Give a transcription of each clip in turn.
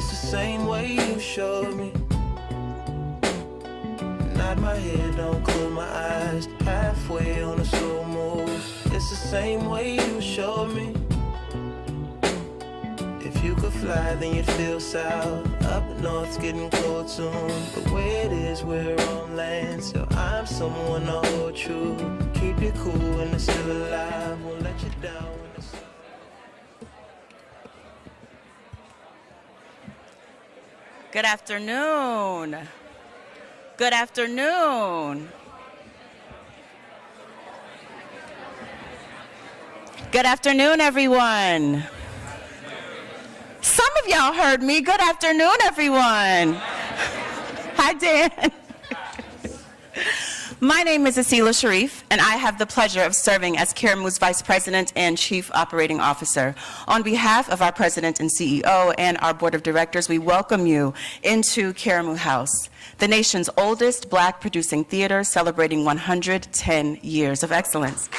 It's the same way you showed me. Nod my head, don't close my eyes. Halfway on a slow move. It's the same way you showed me. If you could fly, then you'd feel south. Up north's getting cold soon. The way it is, we're on land. So I'm someone to hold true. Keep you cool when it's still alive. Won't let you down when it's... Good afternoon. Good afternoon. Good afternoon, everyone. Some of y'all heard me. Good afternoon, everyone. Hi, Dan. My name is Asila Sharif, and I have the pleasure of serving as Karamu's Vice President and Chief Operating Officer. On behalf of our President and CEO and our Board of Directors, we welcome you into Karamu House, the nation's oldest Black producing theater celebrating 110 years of excellence.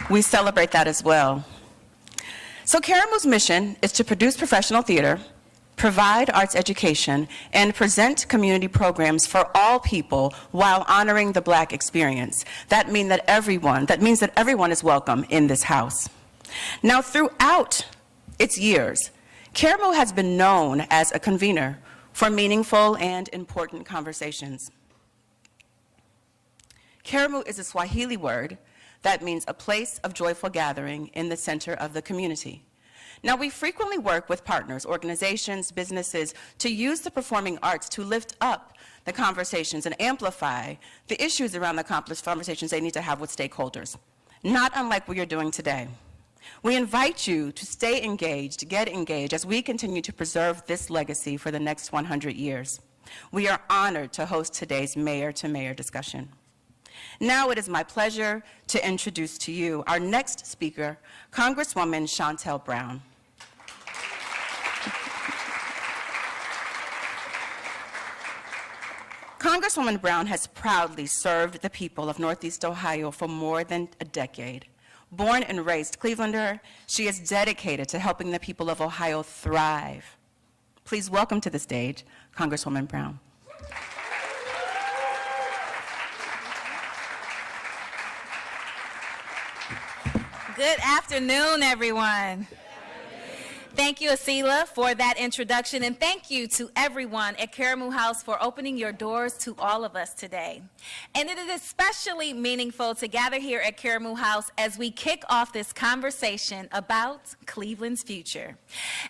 We celebrate that as well. So Karamu's mission is to produce professional theater, provide arts education, and present community programs for all people while honoring the Black experience. That means that everyone is welcome in this house. Now, throughout its years, Karamu has been known as a convener for meaningful and important conversations. Karamu is a Swahili word that means a place of joyful gathering in the center of the community. Now, we frequently work with partners, organizations, businesses to use the performing arts to lift up the conversations and amplify the issues around the conversations they need to have with stakeholders, not unlike what you're doing today. We invite you to stay engaged, get engaged, as we continue to preserve this legacy for the next 100 years. We are honored to host today's mayor-to-mayor discussion. Now it is my pleasure to introduce to you our next speaker, Congresswoman Brown. Congresswoman Brown has proudly served the people of Northeast Ohio for more than a decade. Born and raised Clevelander, she is dedicated to helping the people of Ohio thrive. Please welcome to the stage, Congresswoman Brown. Good afternoon, everyone. Thank you, Asila, for that introduction, and thank you to everyone at Karamu House for opening your doors to all of us today. And it is especially meaningful to gather here at Karamu House as we kick off this conversation about Cleveland's future.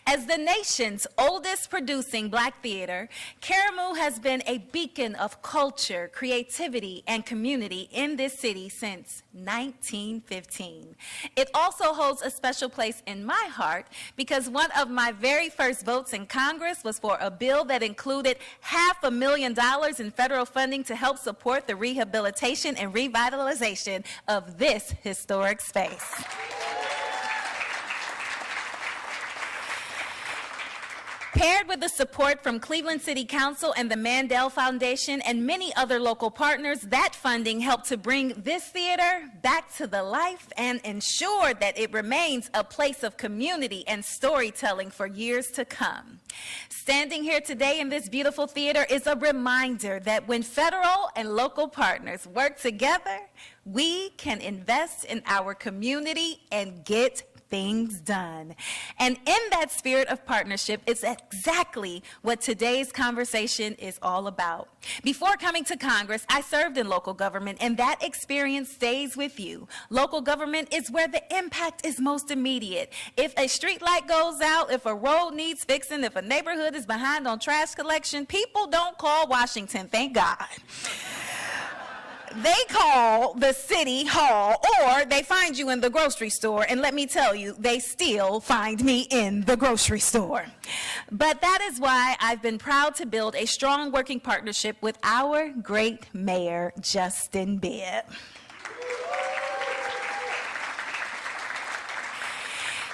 As the nation's oldest producing Black theater, Karamu has been a beacon of culture, creativity, and community in this city since 1915. It also holds a special place in my heart because one of my very first votes in Congress was for a bill that included $500,000 in federal funding to help support the rehabilitation and revitalization of this historic space. Paired with the support from Cleveland City Council and the Mandel Foundation and many other local partners, that funding helped to bring this theater back to the life and ensure that it remains a place of community and storytelling for years to come. Standing here today in this beautiful theater is a reminder that when federal and local partners work together, we can invest in our community and get things done. And in that spirit of partnership, it's exactly what today's conversation is all about. Before coming to Congress, I served in local government, and that experience stays with you. Local government is where the impact is most immediate. If a street light goes out, if a road needs fixing, if a neighborhood is behind on trash collection, people don't call Washington, thank God. They call the city hall, or they find you in the grocery store, and let me tell you, they still find me in the grocery store. But that is why I've been proud to build a strong working partnership with our great mayor, Justin Bibb.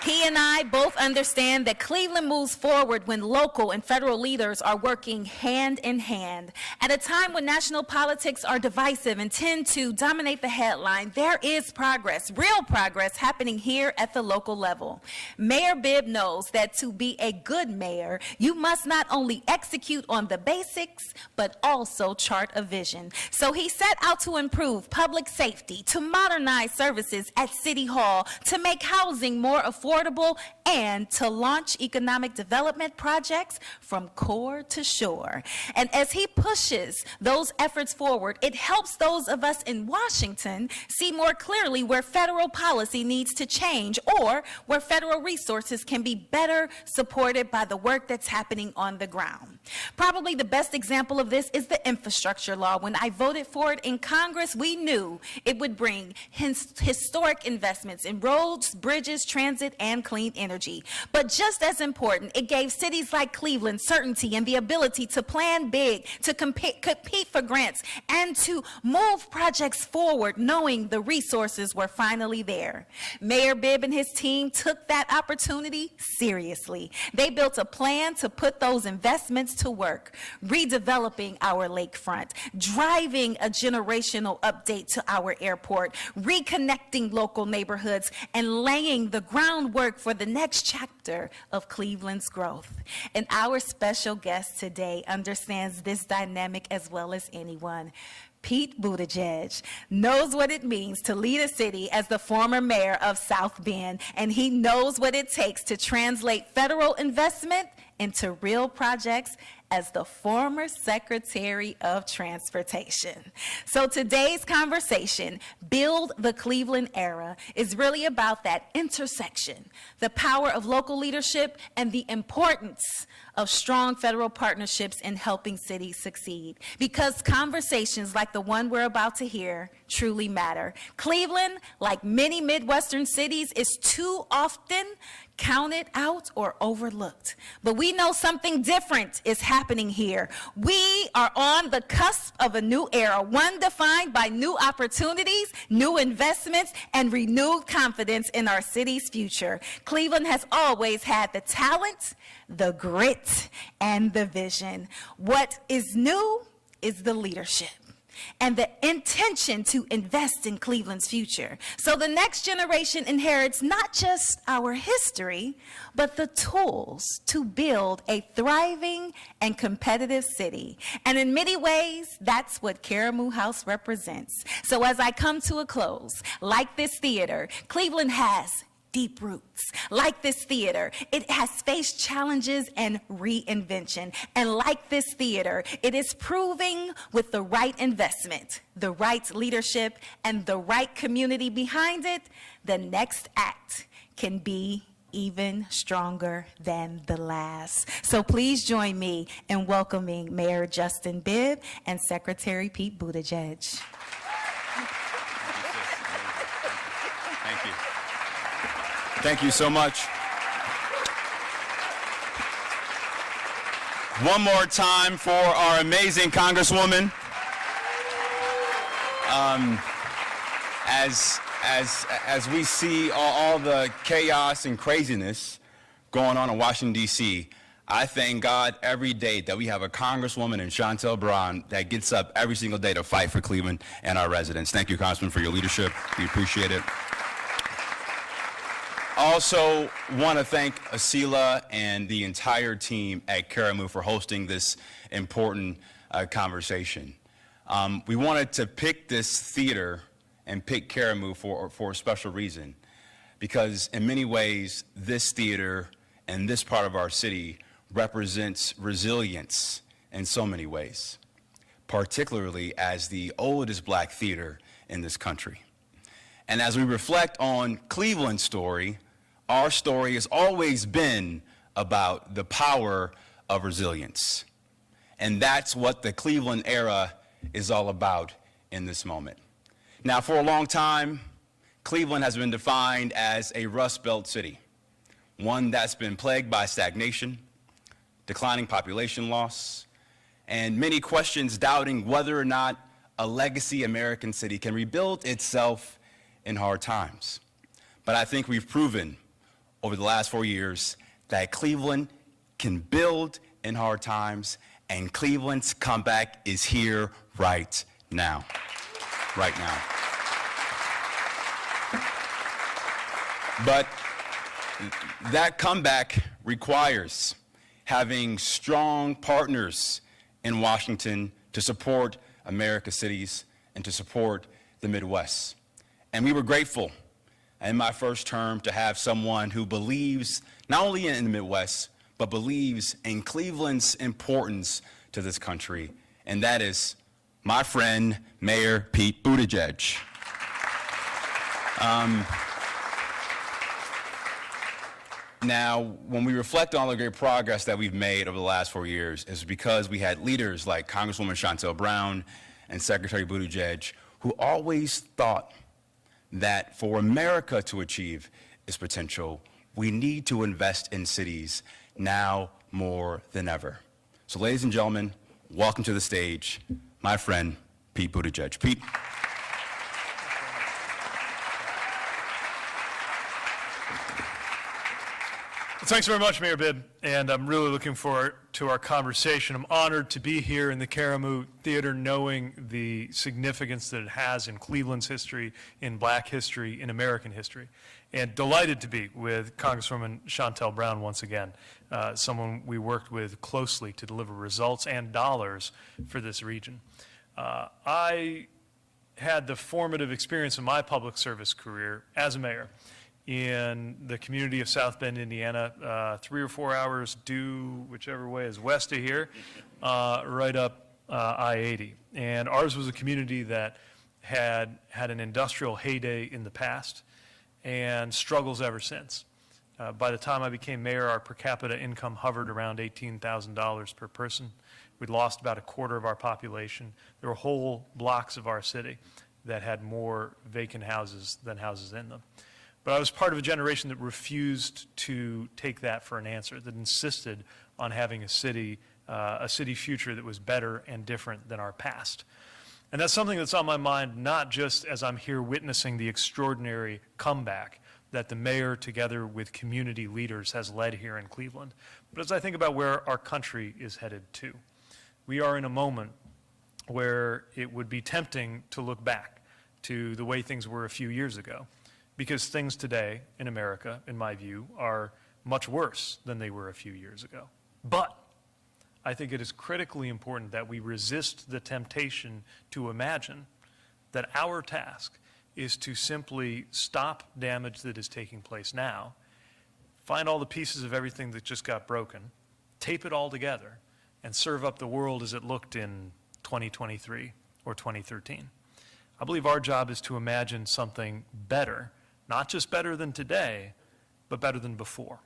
He and I both understand that Cleveland moves forward when local and federal leaders are working hand in hand. At a time when national politics are divisive and tend to dominate the headline, there is progress, real progress happening here at the local level. Mayor Bibb knows that to be a good mayor, you must not only execute on the basics, but also chart a vision. So he set out to improve public safety, to modernize services at City Hall, to make housing more affordable, and to launch economic development projects from core to shore. And as he pushes those efforts forward, it helps those of us in Washington see more clearly where federal policy needs to change or where federal resources can be better supported by the work that's happening on the ground. Probably the best example of this is the infrastructure law. When I voted for it in Congress, we knew it would bring historic investments in roads, bridges, transit, and clean energy. But just as important, it gave cities like Cleveland certainty and the ability to plan big, to compete for grants, and to move projects forward knowing the resources were finally there. Mayor Bibb and his team took that opportunity seriously. They built a plan to put those investments to work, redeveloping our lakefront, driving a generational update to our airport, reconnecting local neighborhoods, and laying the groundwork for the next chapter of Cleveland's growth. And our special guest today understands this dynamic as well as anyone. Pete Buttigieg knows what it means to lead a city as the former mayor of South Bend, and he knows what it takes to translate federal investment into real projects as the former Secretary of Transportation. So today's conversation, Build the Cleveland Era, is really about that intersection, the power of local leadership and the importance of strong federal partnerships in helping cities succeed. Because conversations like the one we're about to hear truly matter. Cleveland, like many Midwestern cities, is too often counted out or overlooked. But we know something different is happening here. We are on the cusp of a new era, one defined by new opportunities, new investments, and renewed confidence in our city's future. Cleveland has always had the talent, the grit, and the vision. What is new is the leadership and the intention to invest in Cleveland's future. So the next generation inherits not just our history, but the tools to build a thriving and competitive city. And in many ways, that's what Karamu House represents. So as I come to a close, like this theater, Cleveland has deep roots. Like this theater, it has faced challenges and reinvention. And like this theater, it is proving with the right investment, the right leadership, and the right community behind it, the next act can be even stronger than the last. So please join me in welcoming Mayor Justin Bibb and Secretary Pete Buttigieg. Thank you. Thank you so much. One more time for our amazing Congresswoman. As we see all the chaos and craziness going on in Washington, D.C., I thank God every day that we have a Congresswoman in Chantel Brown that gets up every single day to fight for Cleveland and our residents. Thank you, Congressman, for your leadership. We appreciate it. Also want to thank Asila and the entire team at Karamu for hosting this important conversation. We wanted to pick this theater and pick Karamu for a special reason, because in many ways, this theater and this part of our city represents resilience in so many ways, particularly as the oldest black theater in this country. And as we reflect on Cleveland's story, our story has always been about the power of resilience. And that's what the Cleveland era is all about in this moment. Now, for a long time, Cleveland has been defined as a Rust Belt city, one that's been plagued by stagnation, declining population loss, and many questions doubting whether or not a legacy American city can rebuild itself in hard times. But I think we've proven over the last 4 years that Cleveland can build in hard times, and Cleveland's comeback is here right now. Right now. But that comeback requires having strong partners in Washington to support America's cities and to support the Midwest. And we were grateful in my first term to have someone who believes not only in the Midwest, but believes in Cleveland's importance to this country, and that is my friend, Mayor Pete Buttigieg. Now, when we reflect on the great progress that we've made over the last 4 years, it's because we had leaders like Congresswoman Brown and Secretary Buttigieg who always thought that for America to achieve its potential, we need to invest in cities now more than ever. So, ladies and gentlemen, welcome to the stage, my friend, Pete Buttigieg. Pete. Thanks very much, Mayor Bibb, and I'm really looking forward to our conversation. I'm honored to be here in the Karamu Theater, knowing the significance that it has in Cleveland's history, in Black history, in American history, and delighted to be with Congresswoman Brown once again, someone we worked with closely to deliver results and dollars for this region. I had the formative experience in my public service career as a mayor in the community of South Bend, Indiana, 3 or 4 hours due, whichever way is west of here, right up I-80. And ours was a community that had an industrial heyday in the past and struggles ever since. By the time I became mayor, our per capita income hovered around $18,000 per person. We'd lost about a quarter of our population. There were whole blocks of our city that had more vacant houses than houses in them. But I was part of a generation that refused to take that for an answer, that insisted on having a city future that was better and different than our past. And that's something that's on my mind, not just as I'm here witnessing the extraordinary comeback that the mayor, together with community leaders, has led here in Cleveland, but as I think about where our country is headed to. We are in a moment where it would be tempting to look back to the way things were a few years ago, because things today in America, in my view, are much worse than they were a few years ago. But I think it is critically important that we resist the temptation to imagine that our task is to simply stop damage that is taking place now, find all the pieces of everything that just got broken, tape it all together, and serve up the world as it looked in 2023 or 2013. I believe our job is to imagine something better, not just better than today, but better than before.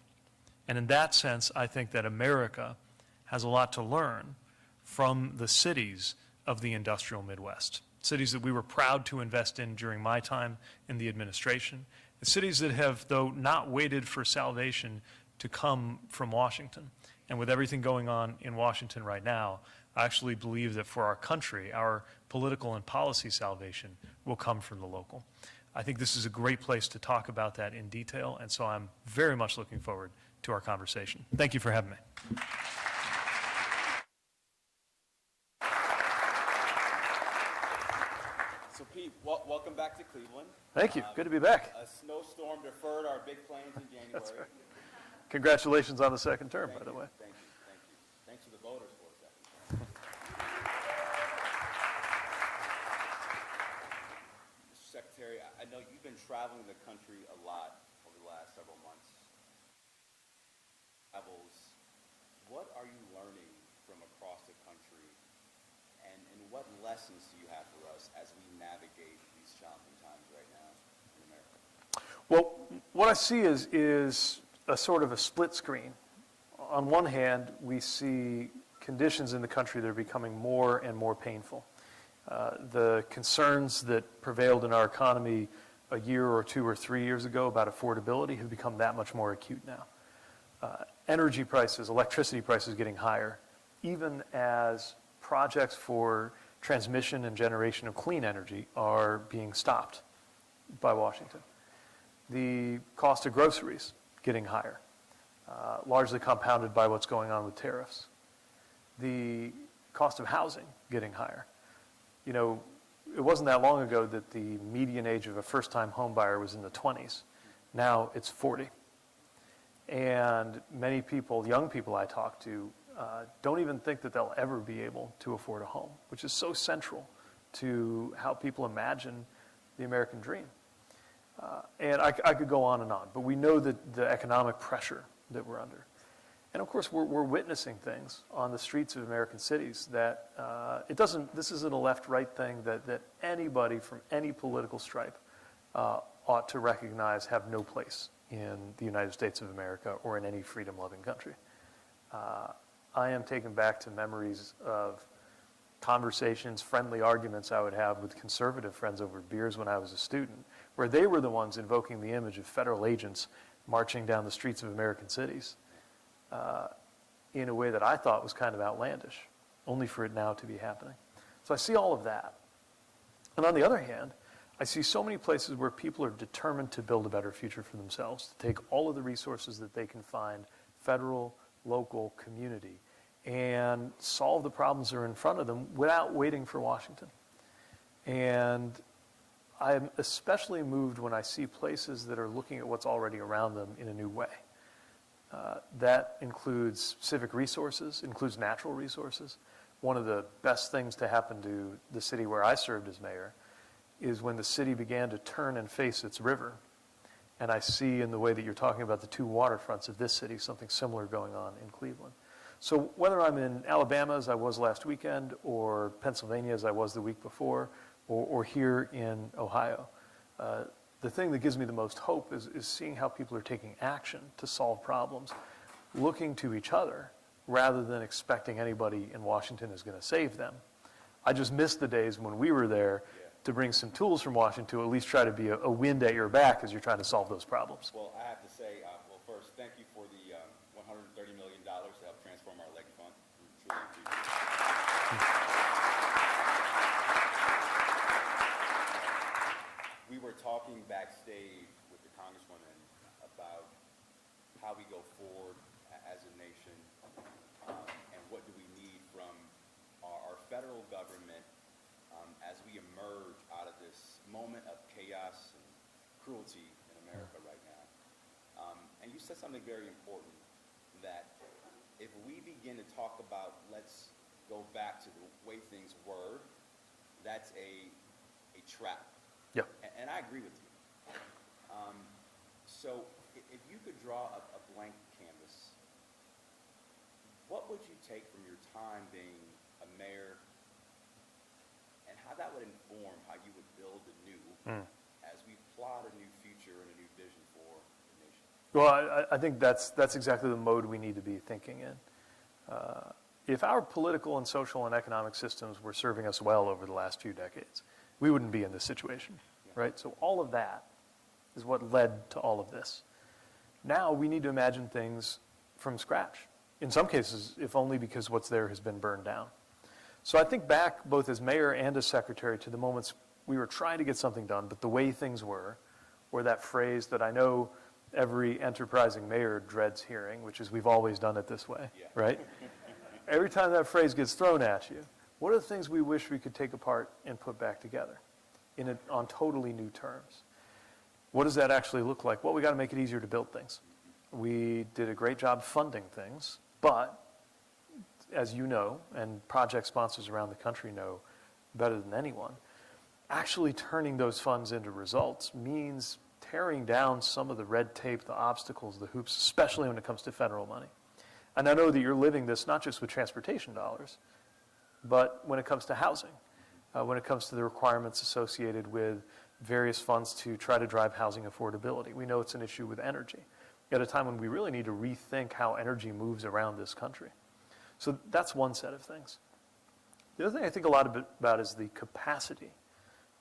And in that sense, I think that America has a lot to learn from the cities of the industrial Midwest, cities that we were proud to invest in during my time in the administration, and cities that have, though, not waited for salvation to come from Washington. And with everything going on in Washington right now, I actually believe that for our country, our political and policy salvation will come from the local. I think this is a great place to talk about that in detail, and so I'm very much looking forward to our conversation. Thank you for having me. So Pete, welcome back to Cleveland. Thank you. Good to be back. A snowstorm deferred our big plans in January. That's right. Congratulations on the second term, by the way. Thank you. Thanks to the voters for a second. Mr. Secretary, I know you've been traveling the country a lot over the last several months. What are you learning from across the country, and what lessons do you have for us as we navigate these challenging times right now in America? Well, what I see is a sort of a split screen. On one hand, we see conditions in the country that are becoming more and more painful. The concerns that prevailed in our economy a year or 2 or 3 years ago about affordability have become that much more acute now. Energy prices, electricity prices getting higher, even as projects for transmission and generation of clean energy are being stopped by Washington. The cost of groceries getting higher, largely compounded by what's going on with tariffs. The cost of housing getting higher. You know, it wasn't that long ago that the median age of a first-time home buyer was in the 20s. Now it's 40. And many people, young people I talk to, don't even think that they'll ever be able to afford a home, which is so central to how people imagine the American dream. And I could go on and on, but we know that the economic pressure that we're under. And of course, we're witnessing things on the streets of American cities that this isn't a left-right thing that anybody from any political stripe ought to recognize have no place in the United States of America or in any freedom-loving country. I am taken back to memories of conversations, friendly arguments I would have with conservative friends over beers when I was a student, where they were the ones invoking the image of federal agents marching down the streets of American cities in a way that I thought was kind of outlandish, only for it now to be happening. So I see all of that. And on the other hand, I see so many places where people are determined to build a better future for themselves, to take all of the resources that they can find, federal, local, community, and solve the problems that are in front of them without waiting for Washington. And I'm especially moved when I see places that are looking at what's already around them in a new way. That includes civic resources, includes natural resources. One of the best things to happen to the city where I served as mayor is when the city began to turn and face its river. And I see in the way that you're talking about the two waterfronts of this city, something similar going on in Cleveland. So whether I'm in Alabama, as I was last weekend, or Pennsylvania, as I was the week before, or here in Ohio, the thing that gives me the most hope is seeing how people are taking action to solve problems, looking to each other rather than expecting anybody in Washington is going to save them. I just missed the days when we were there to bring some tools from Washington to at least try to be a wind at your back as you're trying to solve those problems. Well, I have to say, first, thank you for the $130 million to help transform our lake fund. We truly appreciate it. We were talking backstage with the Congresswoman about how we go forward as a nation and what do we need from our federal government as we emerge out of this moment of chaos and cruelty in America right now. And you said something very important, that if we begin to talk about let's go back to the way things were, that's a trap. Yeah. And I agree with you. So if you could draw a blank canvas, what would you take from your time being a mayor and how that would inform how you would build the new as we plot a new future and a new vision for the nation? Well, I think that's exactly the mode we need to be thinking in. If our political and social and economic systems were serving us well over the last few decades, we wouldn't be in this situation, right? So all of that is what led to all of this. Now we need to imagine things from scratch. In some cases, if only because what's there has been burned down. So I think back, both as mayor and as secretary, to the moments we were trying to get something done, but the way things were, or that phrase that I know every enterprising mayor dreads hearing, which is we've always done it this way, right? Every time that phrase gets thrown at you, what are the things we wish we could take apart and put back together on totally new terms? What does that actually look like? Well, we got to make it easier to build things. We did a great job funding things, but as you know, and project sponsors around the country know better than anyone, actually turning those funds into results means tearing down some of the red tape, the obstacles, the hoops, especially when it comes to federal money. And I know that you're living this not just with transportation dollars, but when it comes to housing, when it comes to the requirements associated with various funds to try to drive housing affordability. We know it's an issue with energy at a time when we really need to rethink how energy moves around this country. So that's one set of things. The other thing I think a lot about is the capacity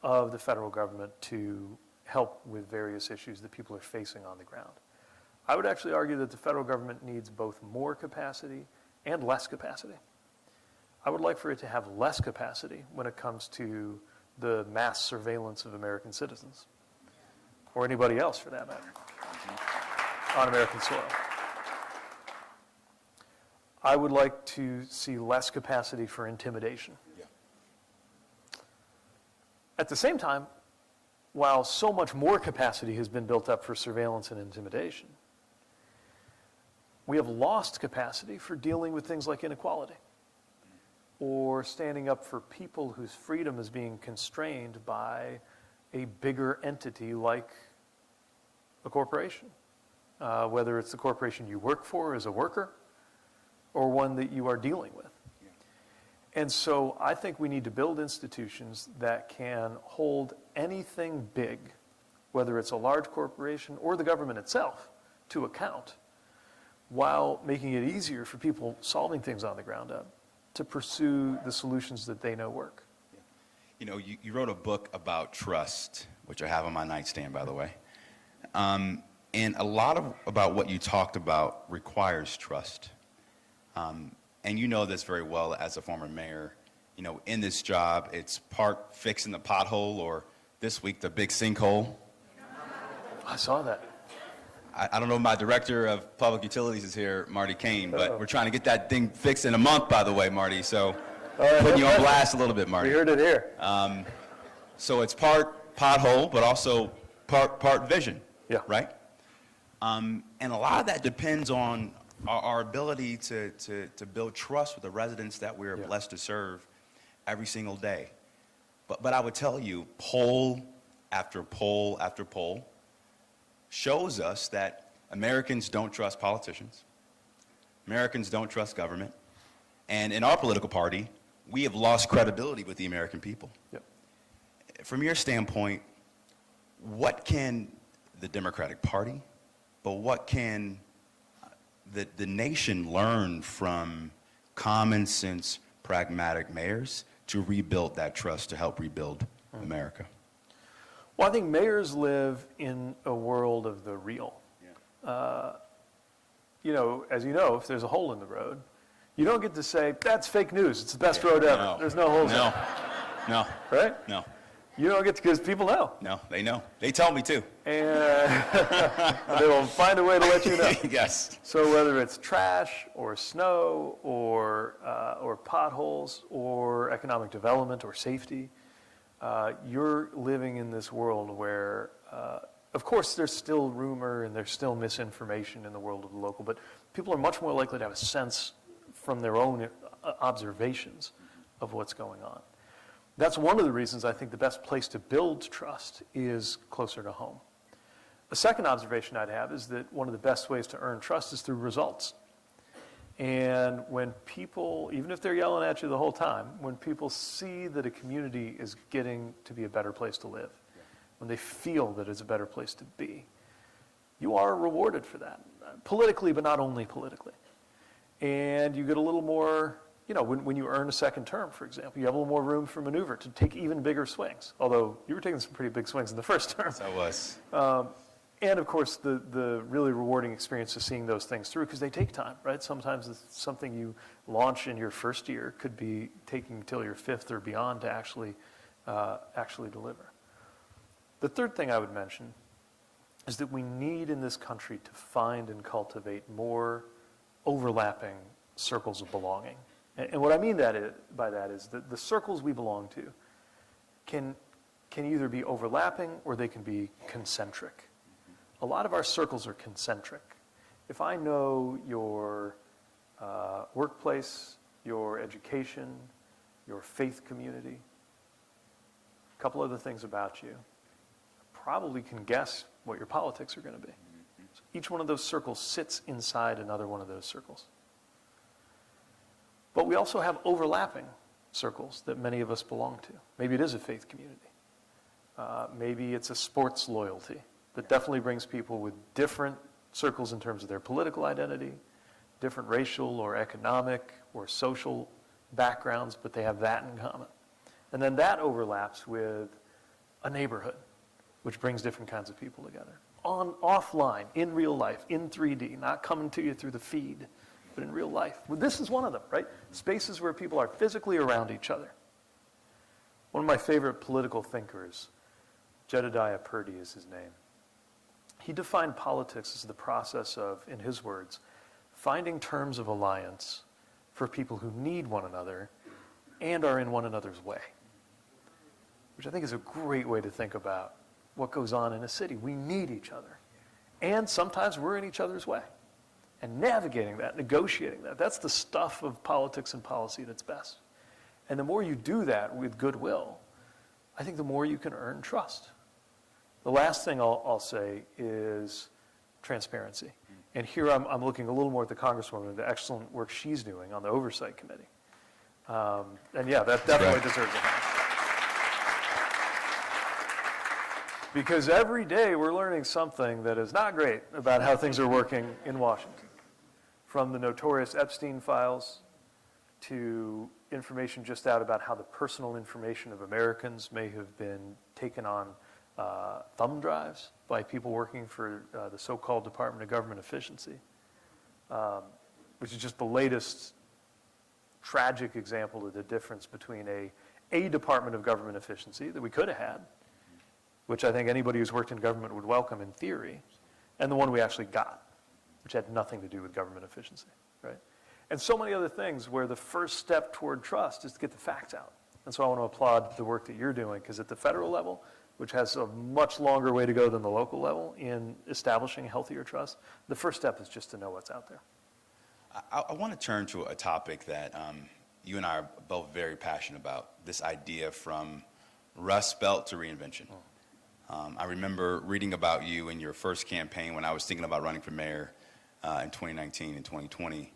of the federal government to help with various issues that people are facing on the ground. I would actually argue that the federal government needs both more capacity and less capacity. I would like for it to have less capacity when it comes to the mass surveillance of American citizens, or anybody else for that matter. on American soil. I would like to see less capacity for intimidation. Yeah. At the same time, while so much more capacity has been built up for surveillance and intimidation, we have lost capacity for dealing with things like inequality or standing up for people whose freedom is being constrained by a bigger entity like a corporation, whether it's the corporation you work for as a worker or one that you are dealing with. And so I think we need to build institutions that can hold anything big, whether it's a large corporation or the government itself, to account, while making it easier for people solving things on the ground up to pursue the solutions that they know work. You know, you wrote a book about trust, which I have on my nightstand, by the way. And a lot about what you talked about requires trust. And you know this very well as a former mayor. You know, in this job, it's part fixing the pothole or this week, the big sinkhole. I saw that. I don't know if my director of public utilities is here, Marty Kane, but we're trying to get that thing fixed in a month, by the way, Marty. So putting you on blast a little bit, Marty. We heard it here. So it's part pothole, but also part vision, right? And a lot of that depends on our ability to build trust with the residents that we're blessed to serve every single day. But I would tell you, poll after poll after poll shows us that Americans don't trust politicians. Americans don't trust government. And in our political party, we have lost credibility with the American people. Yep. From your standpoint, what can the Democratic Party, but what can the nation learn from common sense, pragmatic mayors to rebuild that trust, to help rebuild America? Well, I think mayors live in a world of the real. You know, as you know, if there's a hole in the road, you don't get to say, that's fake news, it's the best road ever. No. There's no holes in it. No. Right? No. You don't get to, because people know. No, they know. They tell me too. And they will find a way to let you know. Yes. So whether it's trash or snow or potholes or economic development or safety, you're living in this world where, of course, there's still rumor and there's still misinformation in the world of the local, but people are much more likely to have a sense from their own observations of what's going on. That's one of the reasons I think the best place to build trust is closer to home. A second observation I'd have is that one of the best ways to earn trust is through results. And when people, even if they're yelling at you the whole time, when people see that a community is getting to be a better place to live, when they feel that it's a better place to be, you are rewarded for that, politically, but not only politically. And you get a little more, you know, when you earn a second term, for example, you have a little more room for maneuver to take even bigger swings, although you were taking some pretty big swings in the first term. So I was. And of course, the really rewarding experience of seeing those things through, because they take time, right? Sometimes it's something you launch in your first year could be taking until your fifth or beyond to actually deliver. The third thing I would mention is that we need in this country to find and cultivate more overlapping circles of belonging. And what I mean by that is that the circles we belong to can either be overlapping or they can be concentric. A lot of our circles are concentric. If I know your workplace, your education, your faith community, a couple other things about you, probably can guess what your politics are going to be. So each one of those circles sits inside another one of those circles. But we also have overlapping circles that many of us belong to. Maybe it is a faith community. Maybe it's a sports loyalty that definitely brings people with different circles in terms of their political identity, different racial or economic or social backgrounds, but they have that in common. And then that overlaps with a neighborhood, which brings different kinds of people together. Offline, in real life, in 3D, not coming to you through the feed, but in real life. Well, this is one of them, right? Spaces where people are physically around each other. One of my favorite political thinkers, Jedediah Purdy is his name. He defined politics as the process of, in his words, finding terms of alliance for people who need one another and are in one another's way, which I think is a great way to think about what goes on in a city. We need each other, and sometimes we're in each other's way. And navigating that, negotiating that, that's the stuff of politics and policy at its best. And the more you do that with goodwill, I think the more you can earn trust. The last thing I'll say is transparency. And here I'm looking a little more at the Congresswoman, the excellent work she's doing on the Oversight Committee. And yeah, that definitely deserves a hand. Because every day we're learning something that is not great about how things are working in Washington. From the notorious Epstein files to information just out about how the personal information of Americans may have been taken on thumb drives by people working for the so-called Department of Government Efficiency, which is just the latest tragic example of the difference between a Department of Government Efficiency that we could have had, which I think anybody who's worked in government would welcome in theory, and the one we actually got, which had nothing to do with government efficiency, right? And so many other things where the first step toward trust is to get the facts out. And so I want to applaud the work that you're doing, because at the federal level, which has a much longer way to go than the local level in establishing healthier trust, the first step is just to know what's out there. I want to turn to a topic that you and I are both very passionate about, this idea from Rust Belt to reinvention. I remember reading about you in your first campaign when I was thinking about running for mayor in 2019 and 2020,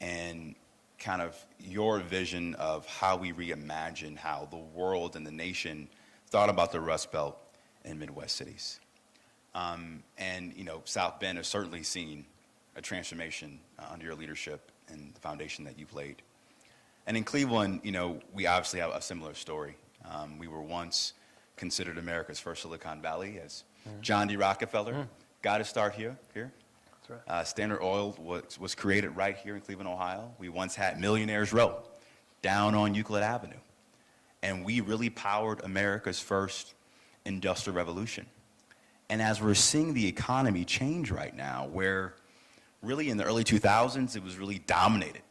and kind of your vision of how we reimagine how the world and the nation thought about the Rust Belt in Midwest cities. And, you know, South Bend has certainly seen a transformation under your leadership and the foundation that you've laid. And in Cleveland, you know, we obviously have a similar story. We were once considered America's first Silicon Valley, as John D. Rockefeller got to start here. That's right. Standard Oil was created right here in Cleveland, Ohio. We once had Millionaires Row down on Euclid Avenue. And we really powered America's first industrial revolution. And as we're seeing the economy change right now, where really in the early 2000s, it was really dominated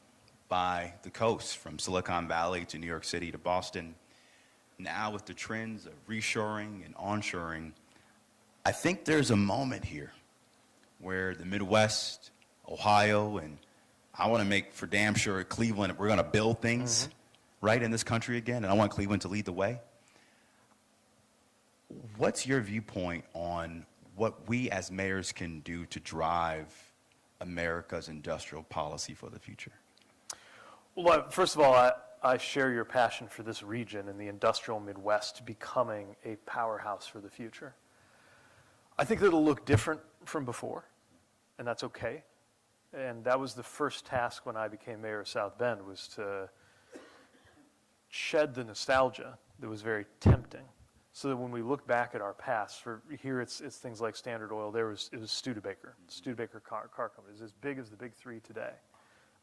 by the coast, from Silicon Valley to New York City to Boston. Now with the trends of reshoring and onshoring, I think there's a moment here where the Midwest, Ohio, and I want to make for damn sure Cleveland, we're going to build things right in this country again, and I want Cleveland to lead the way. What's your viewpoint on what we as mayors can do to drive America's industrial policy for the future? Well, first of all, I share your passion for this region and the industrial Midwest becoming a powerhouse for the future. I think that it'll look different from before, and that's okay. And that was the first task when I became mayor of South Bend, was to shed the nostalgia that was very tempting, so that when we look back at our past, for here it's things like Standard Oil, it was Studebaker car company. It's as big as the big three today,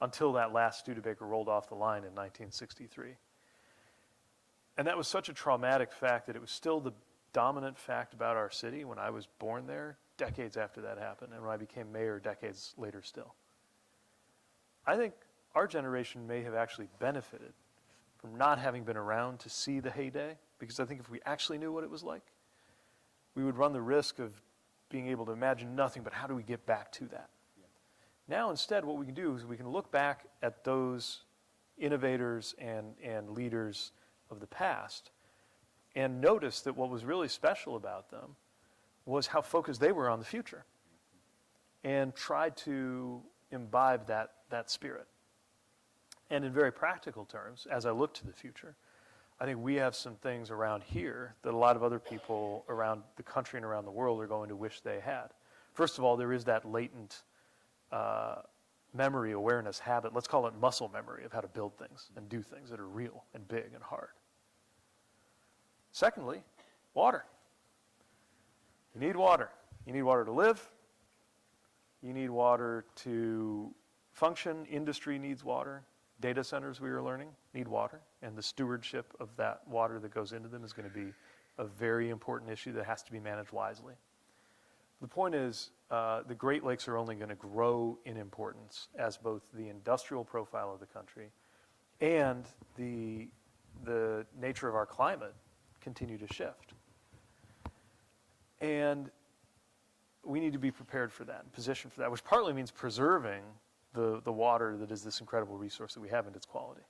until that last Studebaker rolled off the line in 1963. And that was such a traumatic fact that it was still the dominant fact about our city when I was born there, decades after that happened, and when I became mayor decades later still. I think our generation may have actually benefited from not having been around to see the heyday, because I think if we actually knew what it was like, we would run the risk of being able to imagine nothing but how do we get back to that. Now, instead, what we can do is we can look back at those innovators and leaders of the past and notice that what was really special about them was how focused they were on the future, and try to imbibe that spirit. And in very practical terms, as I look to the future, I think we have some things around here that a lot of other people around the country and around the world are going to wish they had. First of all, there is that latent memory, awareness, habit, let's call it muscle memory, of how to build things and do things that are real and big and hard. Secondly, water. You need water. You need water to live. You need water to function. Industry needs water. Data centers, we are learning, need water. And the stewardship of that water that goes into them is going to be a very important issue that has to be managed wisely. The point is, the Great Lakes are only going to grow in importance as both the industrial profile of the country and the nature of our climate continue to shift. And we need to be prepared for that and positioned for that, which partly means preserving the water that is this incredible resource that we have and its quality.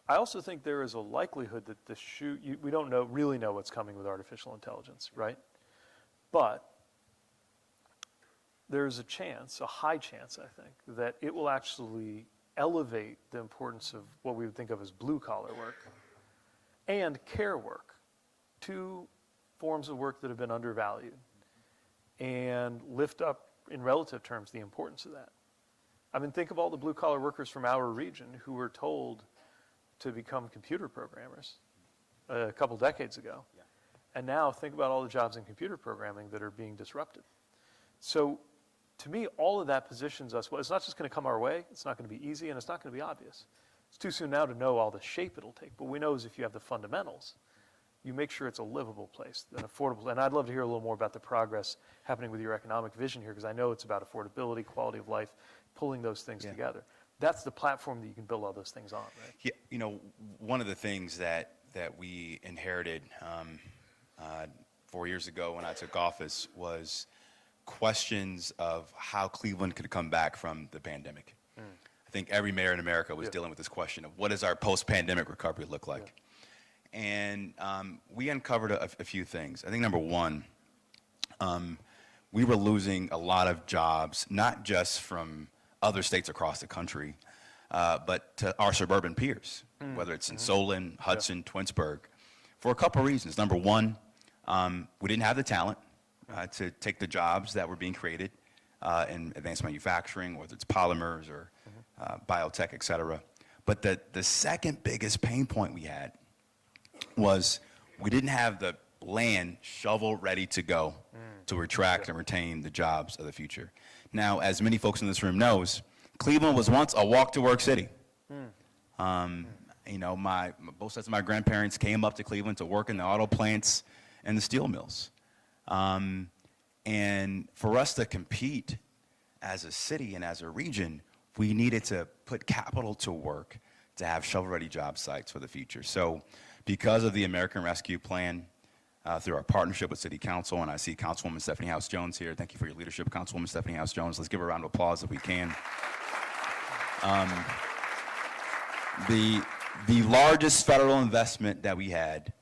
I also think there is a likelihood that we don't really know what's coming with artificial intelligence, right? But there's a chance, a high chance, I think, that it will actually elevate the importance of what we would think of as blue-collar work and care work, two forms of work that have been undervalued, and lift up, in relative terms, the importance of that. I mean, think of all the blue-collar workers from our region who were told to become computer programmers a couple decades ago. Yeah. And now think about all the jobs in computer programming that are being disrupted. So to me, all of that positions us, well, it's not just going to come our way, it's not going to be easy, and it's not going to be obvious. It's too soon now to know all the shape it'll take, but we know is if you have the fundamentals, you make sure it's a livable place, an affordable, and I'd love to hear a little more about the progress happening with your economic vision here, because I know it's about affordability, quality of life, pulling those things together. That's the platform that you can build all those things on, right? Yeah, you know, one of the things that we inherited 4 years ago when I took office was questions of how Cleveland could come back from the pandemic. I think every mayor in America was dealing with this question of what does our post-pandemic recovery look like? And we uncovered a few things. I think number one, we were losing a lot of jobs, not just from other states across the country, but to our suburban peers, whether it's in Solon, Hudson, Twinsburg, for a couple of reasons. Number one, we didn't have the talent to take the jobs that were being created in advanced manufacturing, whether it's polymers or biotech, et cetera. But the second biggest pain point we had was we didn't have the land shovel ready to go to attract and retain the jobs of the future. Now, as many folks in this room knows, Cleveland was once a walk-to-work city. You know, both sets of my grandparents came up to Cleveland to work in the auto plants and the steel mills. And for us to compete as a city and as a region, we needed to put capital to work to have shovel-ready job sites for the future. So because of the American Rescue Plan, through our partnership with City Council, and I see Councilwoman Stephanie House-Jones here. Thank you for your leadership, Councilwoman Stephanie House-Jones. Let's give her a round of applause if we can. The largest federal investment that we had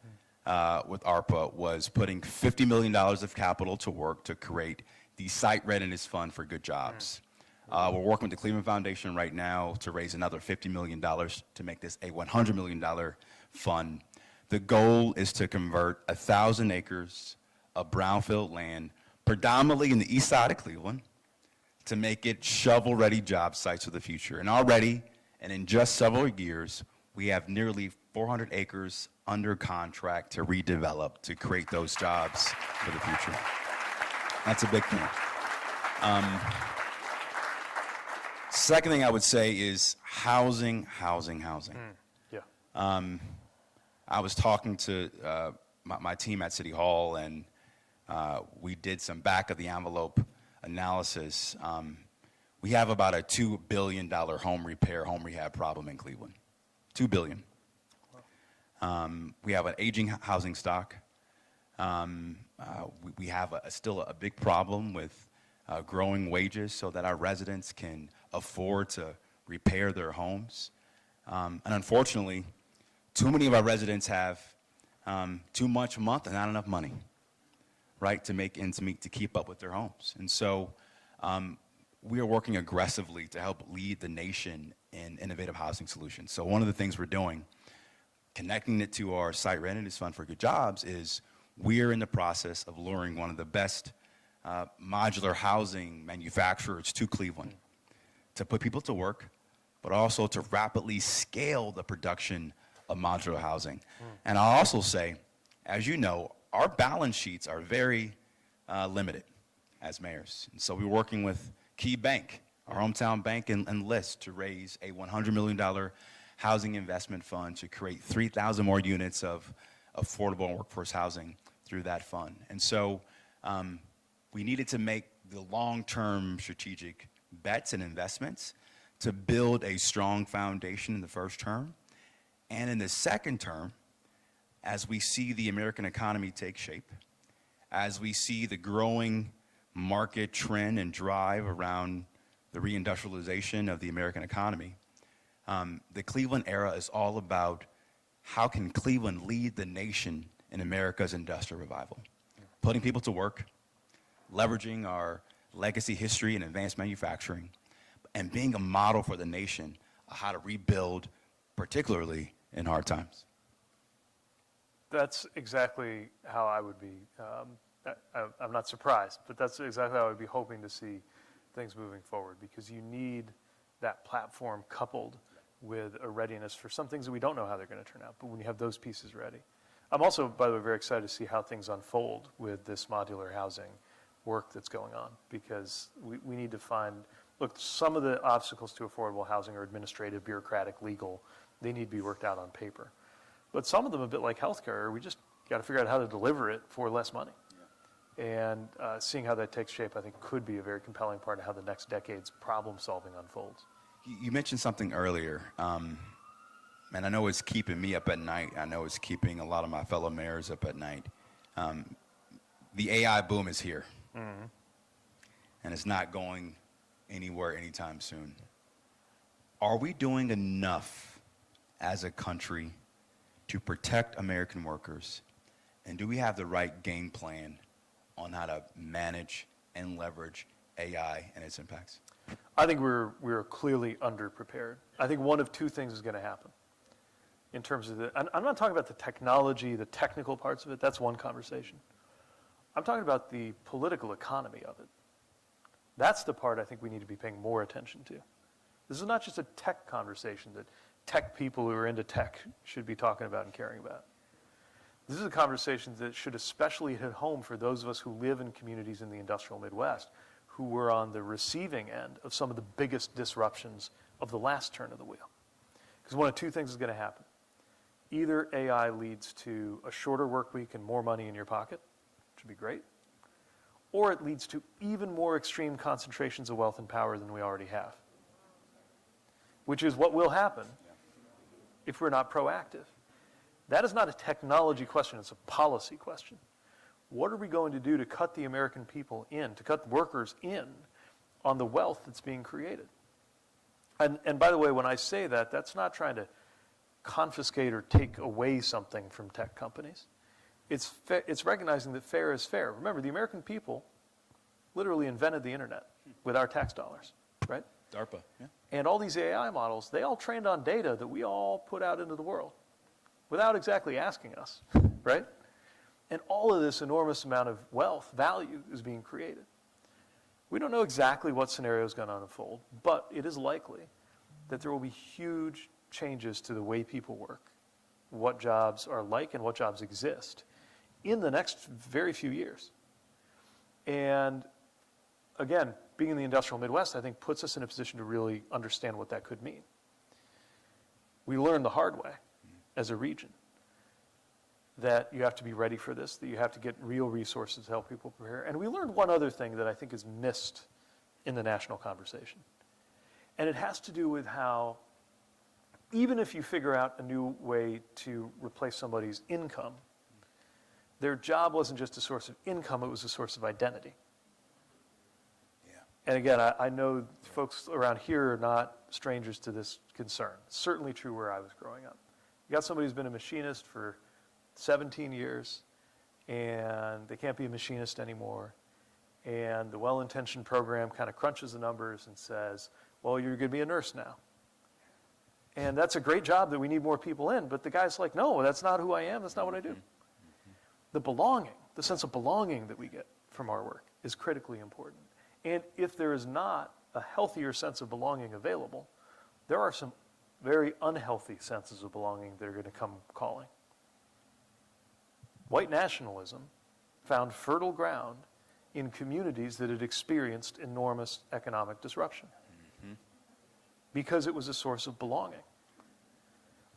with ARPA was putting $50 million of capital to work to create the Site Readiness Fund for Good Jobs. We're working with the Cleveland Foundation right now to raise another $50 million to make this a $100 million fund. The goal is to convert 1,000 acres of brownfield land, predominantly in the east side of Cleveland, to make it shovel-ready job sites for the future. And already, and in just several years, we have nearly 400 acres under contract to redevelop to create those jobs for the future. That's a big thing. Second thing I would say is housing. I was talking to my team at City Hall, and we did some back-of-the-envelope analysis. We have about a $2 billion home rehab problem in Cleveland. $2 billion. We have an aging housing stock. We have still a big problem with growing wages so that our residents can afford to repair their homes. And unfortunately, too many of our residents have too much a month and not enough money, right, to make ends meet to keep up with their homes. And so we are working aggressively to help lead the nation in innovative housing solutions. So one of the things we're doing, connecting it to our Site Readiness Fund for Good Jobs, is we're in the process of luring one of the best modular housing manufacturers to Cleveland to put people to work, but also to rapidly scale the production of modular housing. And I'll also say, as you know, our balance sheets are very limited as mayors. And so we're working with Key Bank, our hometown bank, and List to raise a $100 million housing investment fund to create 3,000 more units of affordable and workforce housing through that fund. And so we needed to make the long-term strategic bets and investments to build a strong foundation in the first term. And in the second term, as we see the American economy take shape, as we see the growing market trend and drive around the reindustrialization of the American economy, the Cleveland era is all about how can Cleveland lead the nation in America's industrial revival, putting people to work, leveraging our legacy history and advanced manufacturing, and being a model for the nation of how to rebuild, particularly in hard times. That's exactly how I would be. I'm not surprised, but that's exactly how I would be hoping to see things moving forward, because you need that platform coupled with a readiness for some things that we don't know how they're going to turn out, but when you have those pieces ready. I'm also, by the way, very excited to see how things unfold with this modular housing work that's going on, because we need to find, look, some of the obstacles to affordable housing are administrative, bureaucratic, legal. They need to be worked out on paper. But some of them, a bit like healthcare, we just got to figure out how to deliver it for less money. Yeah. And seeing how that takes shape, I think, could be a very compelling part of how the next decade's problem solving unfolds. You mentioned something earlier, and I know it's keeping me up at night. I know it's keeping a lot of my fellow mayors up at night. The AI boom is here, and it's not going anywhere anytime soon. Are we doing enough as a country to protect American workers, and do we have the right game plan on how to manage and leverage AI and its impacts? I think we're clearly underprepared. I think one of two things is going to happen in terms of the, and I'm not talking about the technology, the technical parts of it. That's one conversation. I'm talking about the political economy of it. That's the part I think we need to be paying more attention to. This is not just a tech conversation that tech people who are into tech should be talking about and caring about. This is a conversation that should especially hit home for those of us who live in communities in the industrial Midwest who were on the receiving end of some of the biggest disruptions of the last turn of the wheel. Because one of two things is going to happen. Either AI leads to a shorter work week and more money in your pocket, which would be great, or it leads to even more extreme concentrations of wealth and power than we already have, which is what will happen if we're not proactive. That is not a technology question, it's a policy question. What are we going to do to cut the American people in, to cut workers in on the wealth that's being created? And by the way, when I say that, that's not trying to confiscate or take away something from tech companies. It's recognizing that fair is fair. Remember, the American people literally invented the internet with our tax dollars, right? DARPA, yeah. And all these AI models, they all trained on data that we all put out into the world without exactly asking us, right? And all of this enormous amount of wealth, value, is being created. We don't know exactly what scenario is going to unfold, but it is likely that there will be huge changes to the way people work, what jobs are like and what jobs exist in the next very few years. And again, being in the industrial Midwest, I think, puts us in a position to really understand what that could mean. We learned the hard way as a region that you have to be ready for this, that you have to get real resources to help people prepare. And we learned one other thing that I think is missed in the national conversation. And it has to do with how, even if you figure out a new way to replace somebody's income, their job wasn't just a source of income, it was a source of identity. Yeah. And again, I know folks around here are not strangers to this concern. It's certainly true where I was growing up. You got somebody who's been a machinist for 17 years, and they can't be a machinist anymore. And the well-intentioned program kind of crunches the numbers and says, well, you're going to be a nurse now. And that's a great job that we need more people in, but the guy's like, no, that's not who I am, that's not what I do. The belonging, the sense of belonging that we get from our work is critically important. And if there is not a healthier sense of belonging available, there are some very unhealthy senses of belonging that are going to come calling. White nationalism found fertile ground in communities that had experienced enormous economic disruption because it was a source of belonging.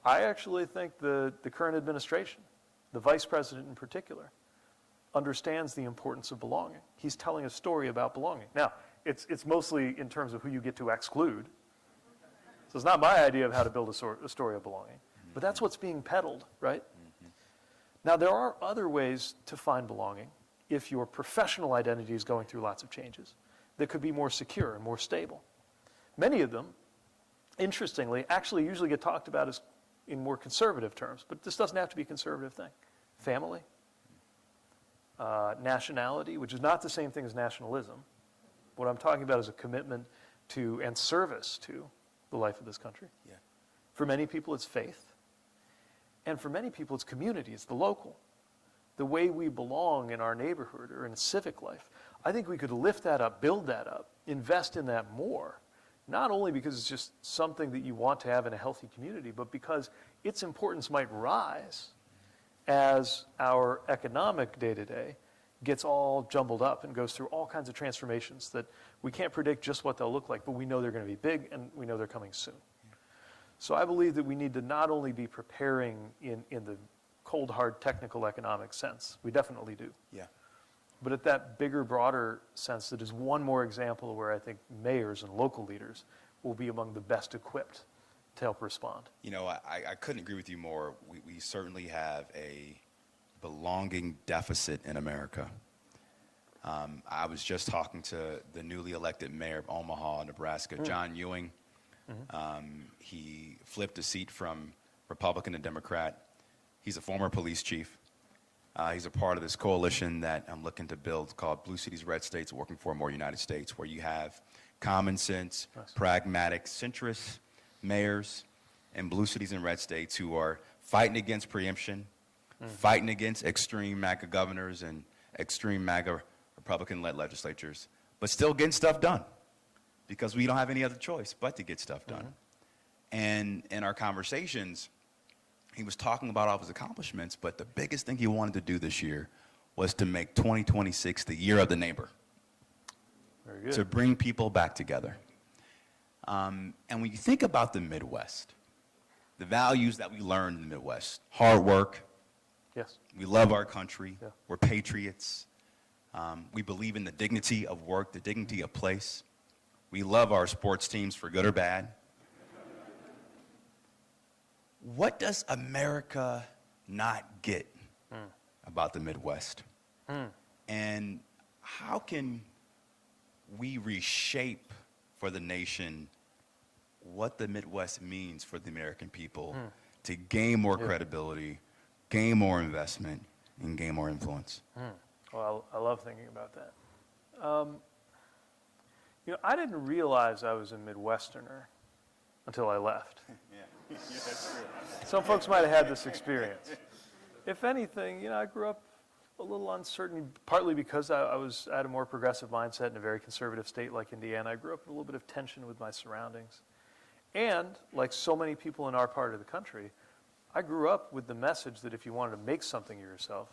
I actually think the current administration, the vice president in particular, understands the importance of belonging. He's telling a story about belonging. Now, it's mostly in terms of who you get to exclude. So it's not my idea of how to build a story of belonging. But that's what's being peddled, right? Now, there are other ways to find belonging if your professional identity is going through lots of changes that could be more secure and more stable. Many of them, interestingly, actually usually get talked about as in more conservative terms, but this doesn't have to be a conservative thing. Family, nationality, which is not the same thing as nationalism. What I'm talking about is a commitment to and service to the life of this country. Yeah. For many people, it's faith. And for many people, it's community, it's the local. The way we belong in our neighborhood or in civic life. I think we could lift that up, build that up, invest in that more. Not only because it's just something that you want to have in a healthy community, but because its importance might rise as our economic day-to-day gets all jumbled up and goes through all kinds of transformations that we can't predict just what they'll look like, but we know they're going to be big and we know they're coming soon. So I believe that we need to not only be preparing in the cold, hard, technical economic sense, we definitely do. Yeah. But at that bigger, broader sense, that is one more example where I think mayors and local leaders will be among the best equipped to help respond. You know, I couldn't agree with you more. We certainly have a belonging deficit in America. I was just talking to the newly elected mayor of Omaha, Nebraska, John Ewing. He flipped a seat from Republican to Democrat. He's a former police chief. He's a part of this coalition that I'm looking to build called Blue Cities, Red States, Working for a More United States, where you have common sense, pragmatic, centrist mayors in blue cities and red states who are fighting against preemption, fighting against extreme MAGA governors and extreme MAGA Republican-led legislatures, but still getting stuff done because we don't have any other choice but to get stuff done. And in our conversations, he was talking about all of his accomplishments, but the biggest thing he wanted to do this year was to make 2026 the year of the neighbor. Very good. To bring people back together. And when you think about the Midwest, the values that we learned in the Midwest, hard work, Yes. we love our country, Yeah. we're patriots, we believe in the dignity of work, the dignity of place, we love our sports teams for good or bad. What does America not get about the Midwest? And how can we reshape for the nation what the Midwest means for the American people to gain more credibility, gain more investment, and gain more influence? Well, I love thinking about that. You know, I didn't realize I was a Midwesterner until I left. Yeah, that's true. Some folks might have had this experience. If anything, you know, I grew up a little uncertain, partly because I had a more progressive mindset in a very conservative state like Indiana. I grew up in a little bit of tension with my surroundings. And, like so many people in our part of the country, I grew up with the message that if you wanted to make something of yourself,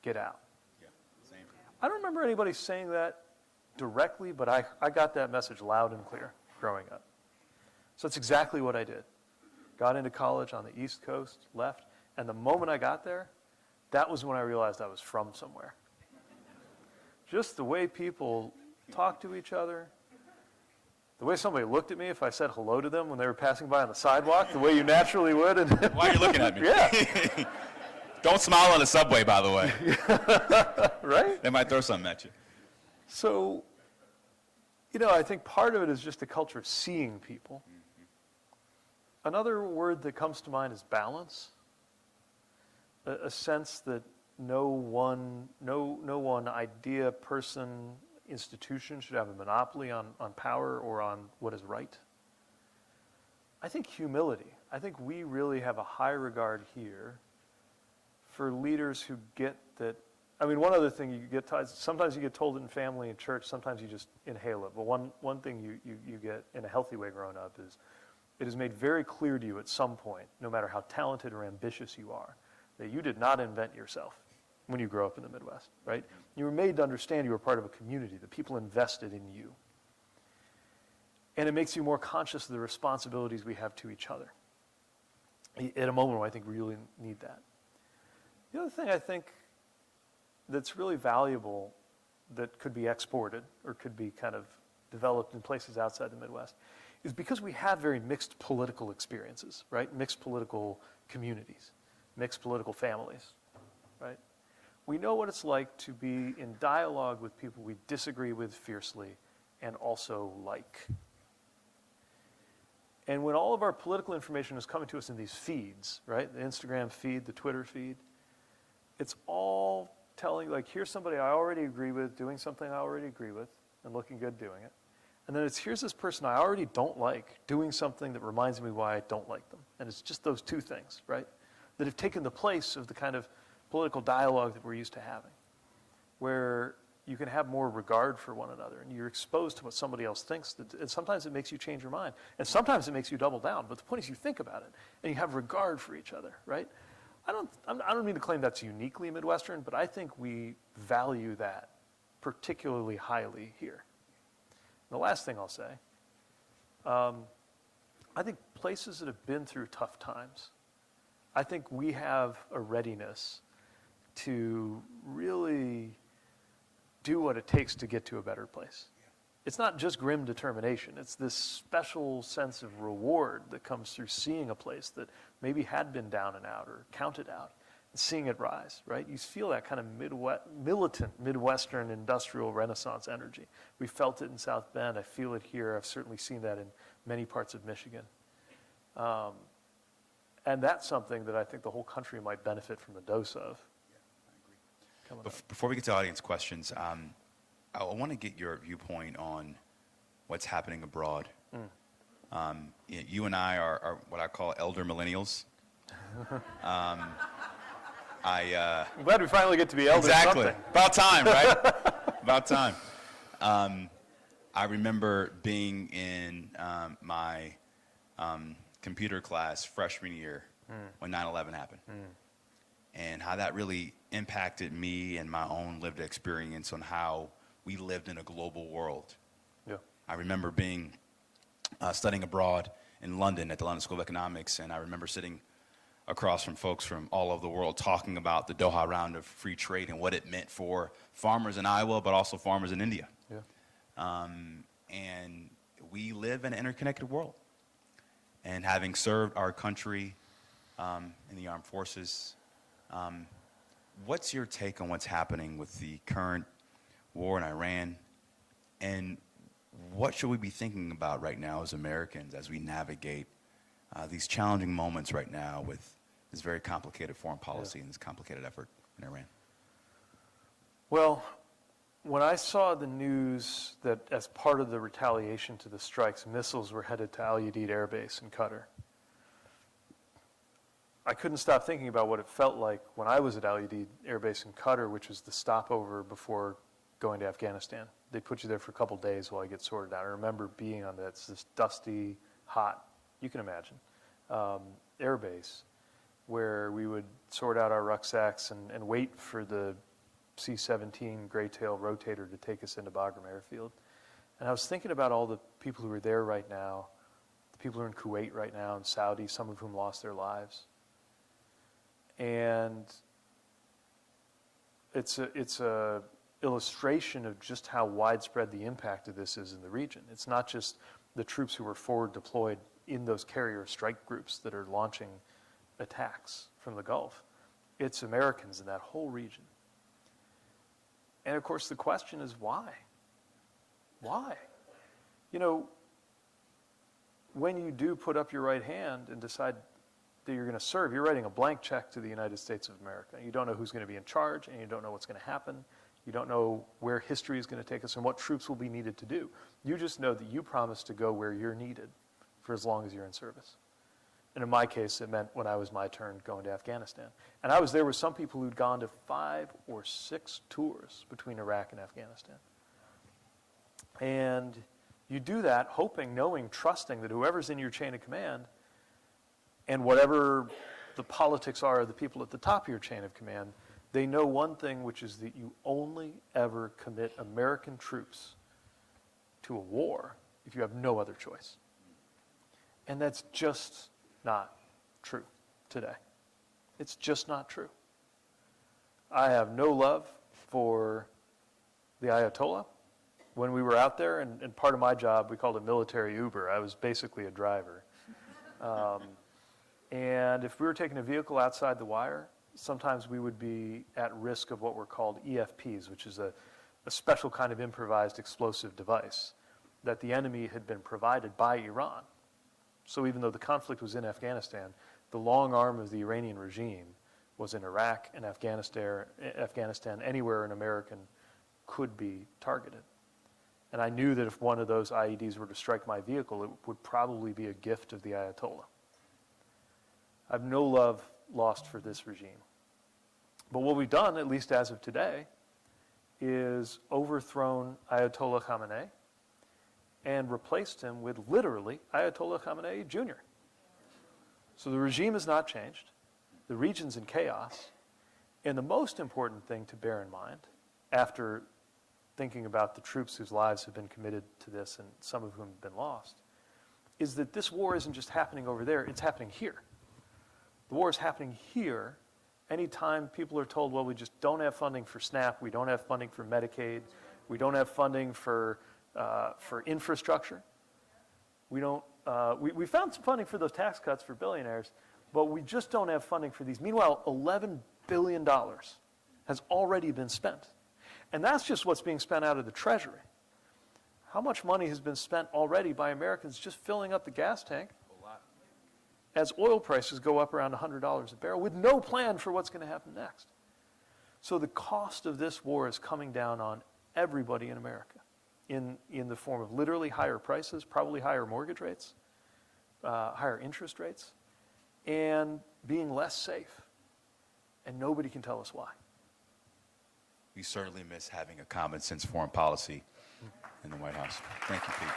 get out. Yeah, same. I don't remember anybody saying that directly, but I got that message loud and clear growing up. So that's exactly what I did. Got into college on the East Coast, left, and the moment I got there, that was when I realized I was from somewhere. Just the way people talk to each other, the way somebody looked at me if I said hello to them when they were passing by on the sidewalk, the way you naturally would. And Why are you looking at me? Yeah. Don't smile on the subway, by the way. Right? They might throw something at you. So, you know, I think part of it is just a culture of seeing people. Another word that comes to mind is balance. A sense that no one idea, person, institution should have a monopoly on power or on what is right. I think humility. I think we really have a high regard here for leaders who get that. I mean, one other thing you get, sometimes you get told it in family and church, sometimes you just inhale it. But one thing you get in a healthy way growing up is it is made very clear to you at some point, no matter how talented or ambitious you are, that you did not invent yourself when you grow up in the Midwest, right? You were made to understand you were part of a community, that people invested in you. And it makes you more conscious of the responsibilities we have to each other at a moment where I think we really need that. The other thing I think that's really valuable that could be exported or could be kind of developed in places outside the Midwest is because we have very mixed political experiences, right? Mixed political communities, mixed political families, right? We know what it's like to be in dialogue with people we disagree with fiercely and also like. And when all of our political information is coming to us in these feeds, right? The Instagram feed, the Twitter feed, it's all telling, like, here's somebody I already agree with, doing something I already agree with, and looking good doing it. And then it's, here's this person I already don't like, doing something that reminds me why I don't like them. And it's just those two things, right? That have taken the place of the kind of political dialogue that we're used to having, where you can have more regard for one another, and you're exposed to what somebody else thinks. And sometimes it makes you change your mind, and sometimes it makes you double down. But the point is, you think about it, and you have regard for each other, right? I don't mean to claim that's uniquely Midwestern, but I think we value that particularly highly here. And the last thing I'll say, I think places that have been through tough times, I think we have a readiness to really do what it takes to get to a better place. It's not just grim determination. It's this special sense of reward that comes through seeing a place that maybe had been down and out or counted out and seeing it rise, right? You feel that kind of militant Midwestern industrial Renaissance energy. We felt it in South Bend. I feel it here. I've certainly seen that in many parts of Michigan. And that's something that I think the whole country might benefit from a dose of. Before we get to audience questions, I want to get your viewpoint on what's happening abroad. You and I are what I call elder millennials. I'm glad we finally get to be elders. Exactly. Something. About time, right? About time. I remember being in my computer class freshman year when 9/11 happened. And how that really impacted me and my own lived experience on how we lived in a global world. Yeah. I remember being studying abroad in London at the London School of Economics, and I remember sitting across from folks from all over the world talking about the Doha round of free trade and what it meant for farmers in Iowa, but also farmers in India. Yeah. And we live in an interconnected world. And having served our country in the armed forces, what's your take on what's happening with the current war in Iran? And what should we be thinking about right now as Americans as we navigate these challenging moments right now with this very complicated foreign policy and this complicated effort in Iran? Well, when I saw the news that as part of the retaliation to the strikes, missiles were headed to Al Udeid Air Base in Qatar, I couldn't stop thinking about what it felt like when I was at Al Udeid Air Base in Qatar, which was the stopover before going to Afghanistan. They put you there for a couple days while you get sorted out. I remember being on this dusty, hot, you can imagine, air base where we would sort out our rucksacks and wait for the C-17 Greytail rotator to take us into Bagram Airfield. And I was thinking about all the people who are there right now, the people who are in Kuwait right now, and Saudi, some of whom lost their lives. And it's a illustration of just how widespread the impact of this is in the region. It's not just the troops who were forward deployed in those carrier strike groups that are launching attacks from the Gulf. It's Americans in that whole region. And of course the question is why? Why? You know, when you do put up your right hand and decide that you're going to serve, you're writing a blank check to the United States of America. You don't know who's going to be in charge, and you don't know what's going to happen. You don't know where history is going to take us and what troops will be needed to do. You just know that you promised to go where you're needed for as long as you're in service. And in my case, it meant when I was my turn going to Afghanistan. And I was there with some people who'd gone to 5 or 6 tours between Iraq and Afghanistan. And you do that hoping, knowing, trusting that whoever's in your chain of command and whatever the politics are of the people at the top of your chain of command, they know one thing, which is that you only ever commit American troops to a war if you have no other choice. And that's just not true today. It's just not true. I have no love for the Ayatollah. When we were out there, and part of my job, we called it military Uber. I was basically a driver. And if we were taking a vehicle outside the wire, sometimes we would be at risk of what were called EFPs, which is a special kind of improvised explosive device that the enemy had been provided by Iran. So even though the conflict was in Afghanistan, the long arm of the Iranian regime was in Iraq and Afghanistan, anywhere an American could be targeted. And I knew that if one of those IEDs were to strike my vehicle, it would probably be a gift of the Ayatollah. I have no love lost for this regime. But what we've done, at least as of today, is overthrown Ayatollah Khamenei and replaced him with literally Ayatollah Khamenei Jr. So the regime has not changed. The region's in chaos. And the most important thing to bear in mind, after thinking about the troops whose lives have been committed to this and some of whom have been lost, is that this war isn't just happening over there, it's happening here. The war is happening here. Anytime people are told, well, we just don't have funding for SNAP, we don't have funding for Medicaid, we don't have funding for infrastructure, we found some funding for those tax cuts for billionaires, but we just don't have funding for these. Meanwhile, $11 billion has already been spent. And that's just what's being spent out of the Treasury. How much money has been spent already by Americans just filling up the gas tank as oil prices go up around $100 a barrel with no plan for what's going to happen next? So the cost of this war is coming down on everybody in America in the form of literally higher prices, probably higher mortgage rates, higher interest rates, and being less safe. And nobody can tell us why. We certainly miss having a common sense foreign policy in the White House. Thank you, Pete.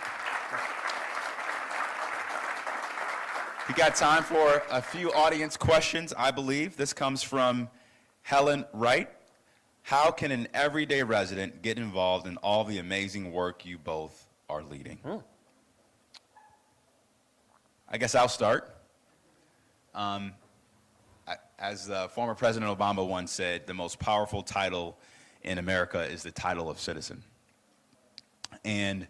We got time for a few audience questions, I believe. This comes from Helen Wright. How can an everyday resident get involved in all the amazing work you both are leading? I guess I'll start. As former President Obama once said, the most powerful title in America is the title of citizen. And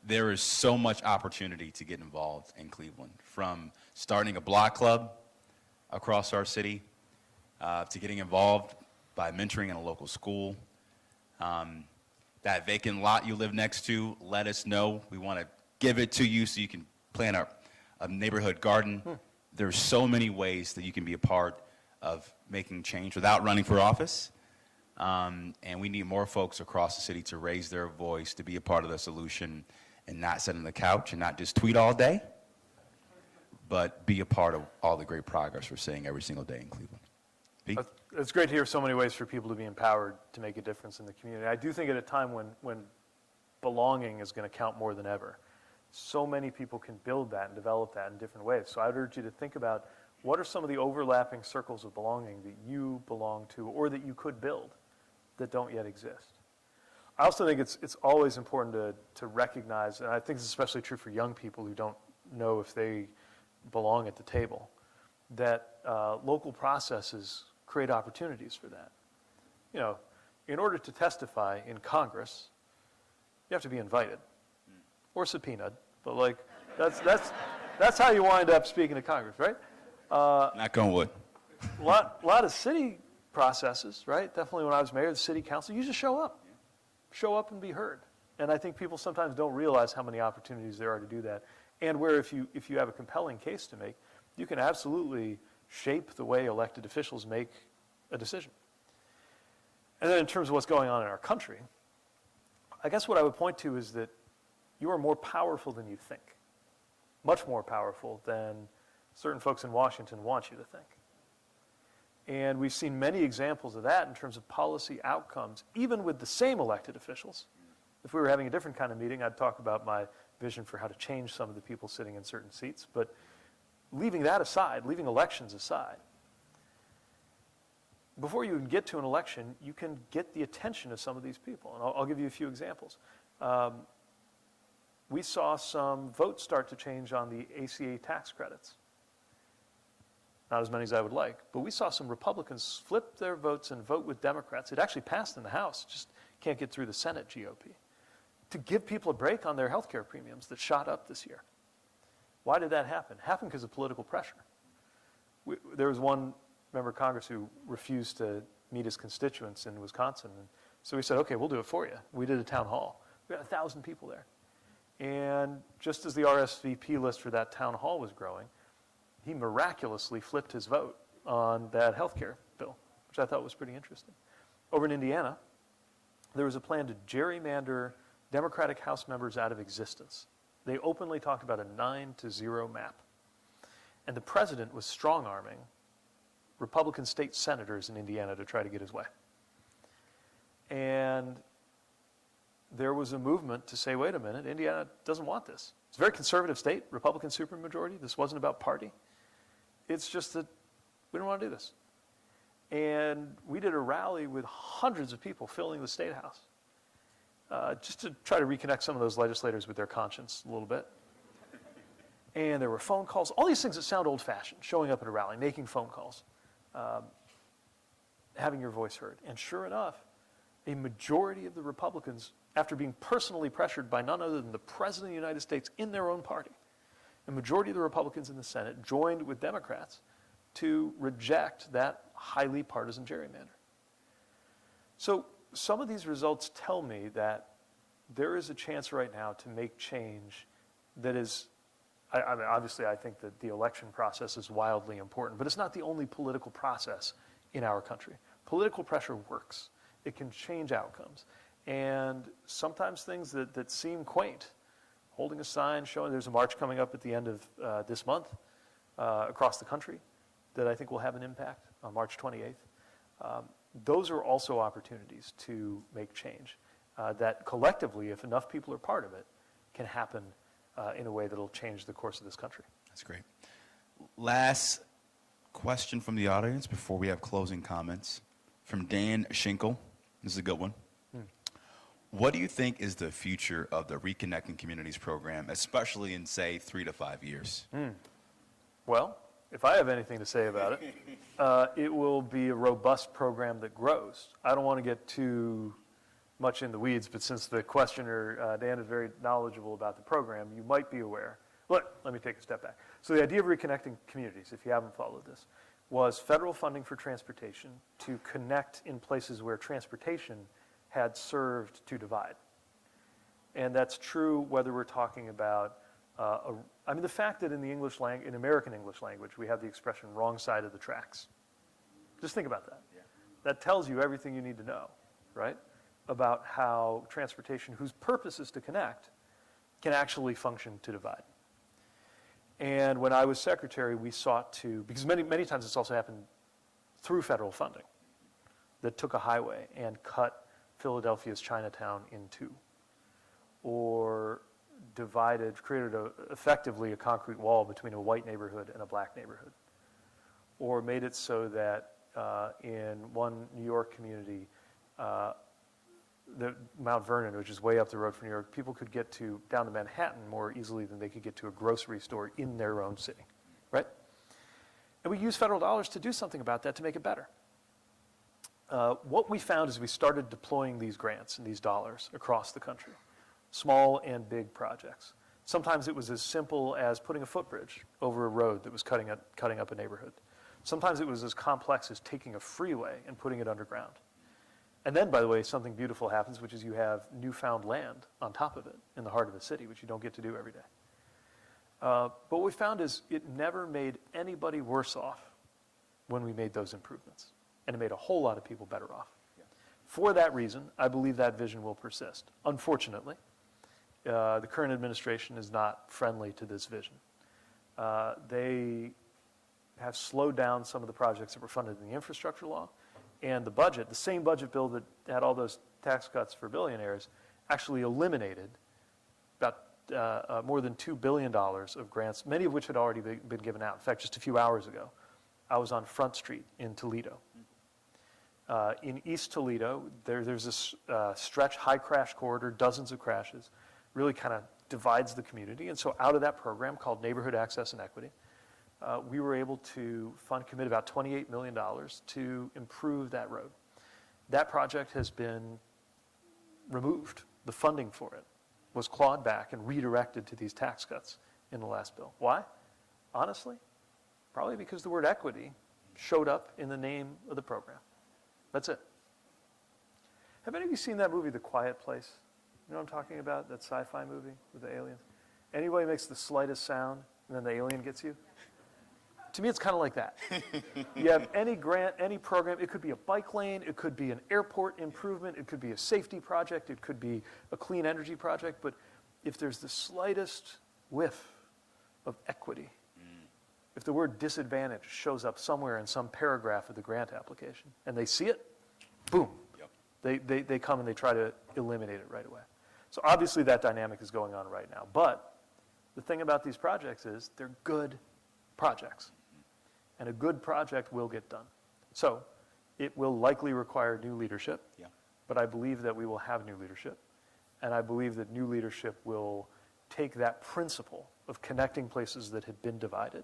there is so much opportunity to get involved in Cleveland, from starting a block club across our city to getting involved by mentoring in a local school. That vacant lot you live next to, let us know. We want to give it to you so you can plant a neighborhood garden. There's so many ways that you can be a part of making change without running for office. And we need more folks across the city to raise their voice, to be a part of the solution, and not sit on the couch and not just tweet all day, but be a part of all the great progress we're seeing every single day in Cleveland. Pete? It's great to hear so many ways for people to be empowered to make a difference in the community. I do think at a time when belonging is going to count more than ever, so many people can build that and develop that in different ways. So I'd urge you to think about what are some of the overlapping circles of belonging that you belong to or that you could build that don't yet exist. I also think it's always important to recognize, and I think this is especially true for young people who don't know if they belong at the table, that local processes create opportunities for that. You know, in order to testify in Congress, you have to be invited or subpoenaed, but like that's how you wind up speaking to Congress, right? Knock on wood. A lot of city processes, right? Definitely when I was mayor of the city council, you just show up. Show up and be heard. And I think people sometimes don't realize how many opportunities there are to do that. And where if you have a compelling case to make, you can absolutely shape the way elected officials make a decision. And then in terms of what's going on in our country, I guess what I would point to is that you are more powerful than you think. Much more powerful than certain folks in Washington want you to think. And we've seen many examples of that in terms of policy outcomes, even with the same elected officials. If we were having a different kind of meeting, I'd talk about my vision for how to change some of the people sitting in certain seats. But leaving that aside, leaving elections aside, before you can get to an election, you can get the attention of some of these people. And I'll give you a few examples. We saw some votes start to change on the ACA tax credits. not as many as I would like, but we saw some Republicans flip their votes and vote with Democrats. It actually passed in the House, just can't get through the Senate GOP, to give people a break on their health care premiums that shot up this year. Why did that happen? It happened because of political pressure. There was one member of Congress who refused to meet his constituents in Wisconsin. And so we said, okay, we'll do it for you. We did a town hall. We had 1,000 people there. And just as the RSVP list for that town hall was growing, he miraculously flipped his vote on that health care bill, which I thought was pretty interesting. Over in Indiana, there was a plan to gerrymander Democratic House members out of existence. They openly talked about a 9-0 map. And the president was strong-arming Republican state senators in Indiana to try to get his way. And there was a movement to say, wait a minute, Indiana doesn't want this. It's a very conservative state, Republican supermajority. This wasn't about party. It's just that we don't want to do this. And we did a rally with hundreds of people filling the State House, just to try to reconnect some of those legislators with their conscience a little bit. And there were phone calls, all these things that sound old-fashioned, showing up at a rally, making phone calls, having your voice heard. And sure enough, a majority of the Republicans, after being personally pressured by none other than the President of the United States in their own party, a majority of the Republicans in the Senate joined with Democrats to reject that highly partisan gerrymander. So some of these results tell me that there is a chance right now to make change that is, I mean, obviously I think that the election process is wildly important, but it's not the only political process in our country. Political pressure works. It can change outcomes. And sometimes things that seem quaint, holding a sign showing there's a march coming up at the end of this month across the country that I think will have an impact on March 28th. Those are also opportunities to make change that collectively, if enough people are part of it, can happen in a way that will change the course of this country. That's great. Last question from the audience before we have closing comments. From Dan Schinkel. This is a good one. What do you think is the future of the Reconnecting Communities program, especially in, say, 3 to 5 years? Well, if I have anything to say about it, it will be a robust program that grows. I don't want to get too much in the weeds, but since the questioner, Dan, is very knowledgeable about the program, you might be aware. Look, let me take a step back. So the idea of reconnecting communities, if you haven't followed this, was federal funding for transportation to connect in places where transportation had served to divide. And that's true whether we're talking about, I mean, the fact that in the in American English language, we have the expression wrong side of the tracks. Just think about that. Yeah. That tells you everything you need to know, right? About how transportation, whose purpose is to connect, can actually function to divide. And when I was secretary, we sought to, because many times this also happened through federal funding, that took a highway and cut Philadelphia's Chinatown in two, or created effectively a concrete wall between a white neighborhood and a black neighborhood, or made it so that in one New York community, Mount Vernon, which is way up the road from New York, people could get down to Manhattan more easily than they could get to a grocery store in their own city, right? And we used federal dollars to do something about that to make it better. What we found is we started deploying these grants and these dollars across the country, small and big projects. Sometimes it was as simple as putting a footbridge over a road that was cutting up a neighborhood. Sometimes it was as complex as taking a freeway and putting it underground. And then, by the way, something beautiful happens, which is you have newfound land on top of it in the heart of the city, which you don't get to do every day. But what we found is it never made anybody worse off when we made those improvements. And it made a whole lot of people better off. Yeah. For that reason, I believe that vision will persist. Unfortunately, the current administration is not friendly to this vision. They have slowed down some of the projects that were funded in the infrastructure law. And the budget, the same budget bill that had all those tax cuts for billionaires, actually eliminated about more than $2 billion of grants, many of which had already been given out. In fact, just a few hours ago, I was on Front Street in Toledo. In East Toledo, there's this stretch, high crash corridor, dozens of crashes, really kind of divides the community. And so out of that program called Neighborhood Access and Equity, we were able to commit about $28 million to improve that road. That project has been removed. The funding for it was clawed back and redirected to these tax cuts in the last bill. Why? Honestly, probably because the word equity showed up in the name of the program. That's it. Have any of you seen that movie, The Quiet Place? You know what I'm talking about? That sci-fi movie with the aliens? Anybody makes the slightest sound and then the alien gets you? To me, it's kind of like that. You have any grant, any program, it could be a bike lane, it could be an airport improvement, it could be a safety project, it could be a clean energy project, but if there's the slightest whiff of equity, if the word disadvantage shows up somewhere in some paragraph of the grant application, and they see it, boom, they come and they try to eliminate it right away. So obviously that dynamic is going on right now, but the thing about these projects is they're good projects. And a good project will get done. So it will likely require new leadership, but I believe that we will have new leadership. And I believe that new leadership will take that principle of connecting places that had been divided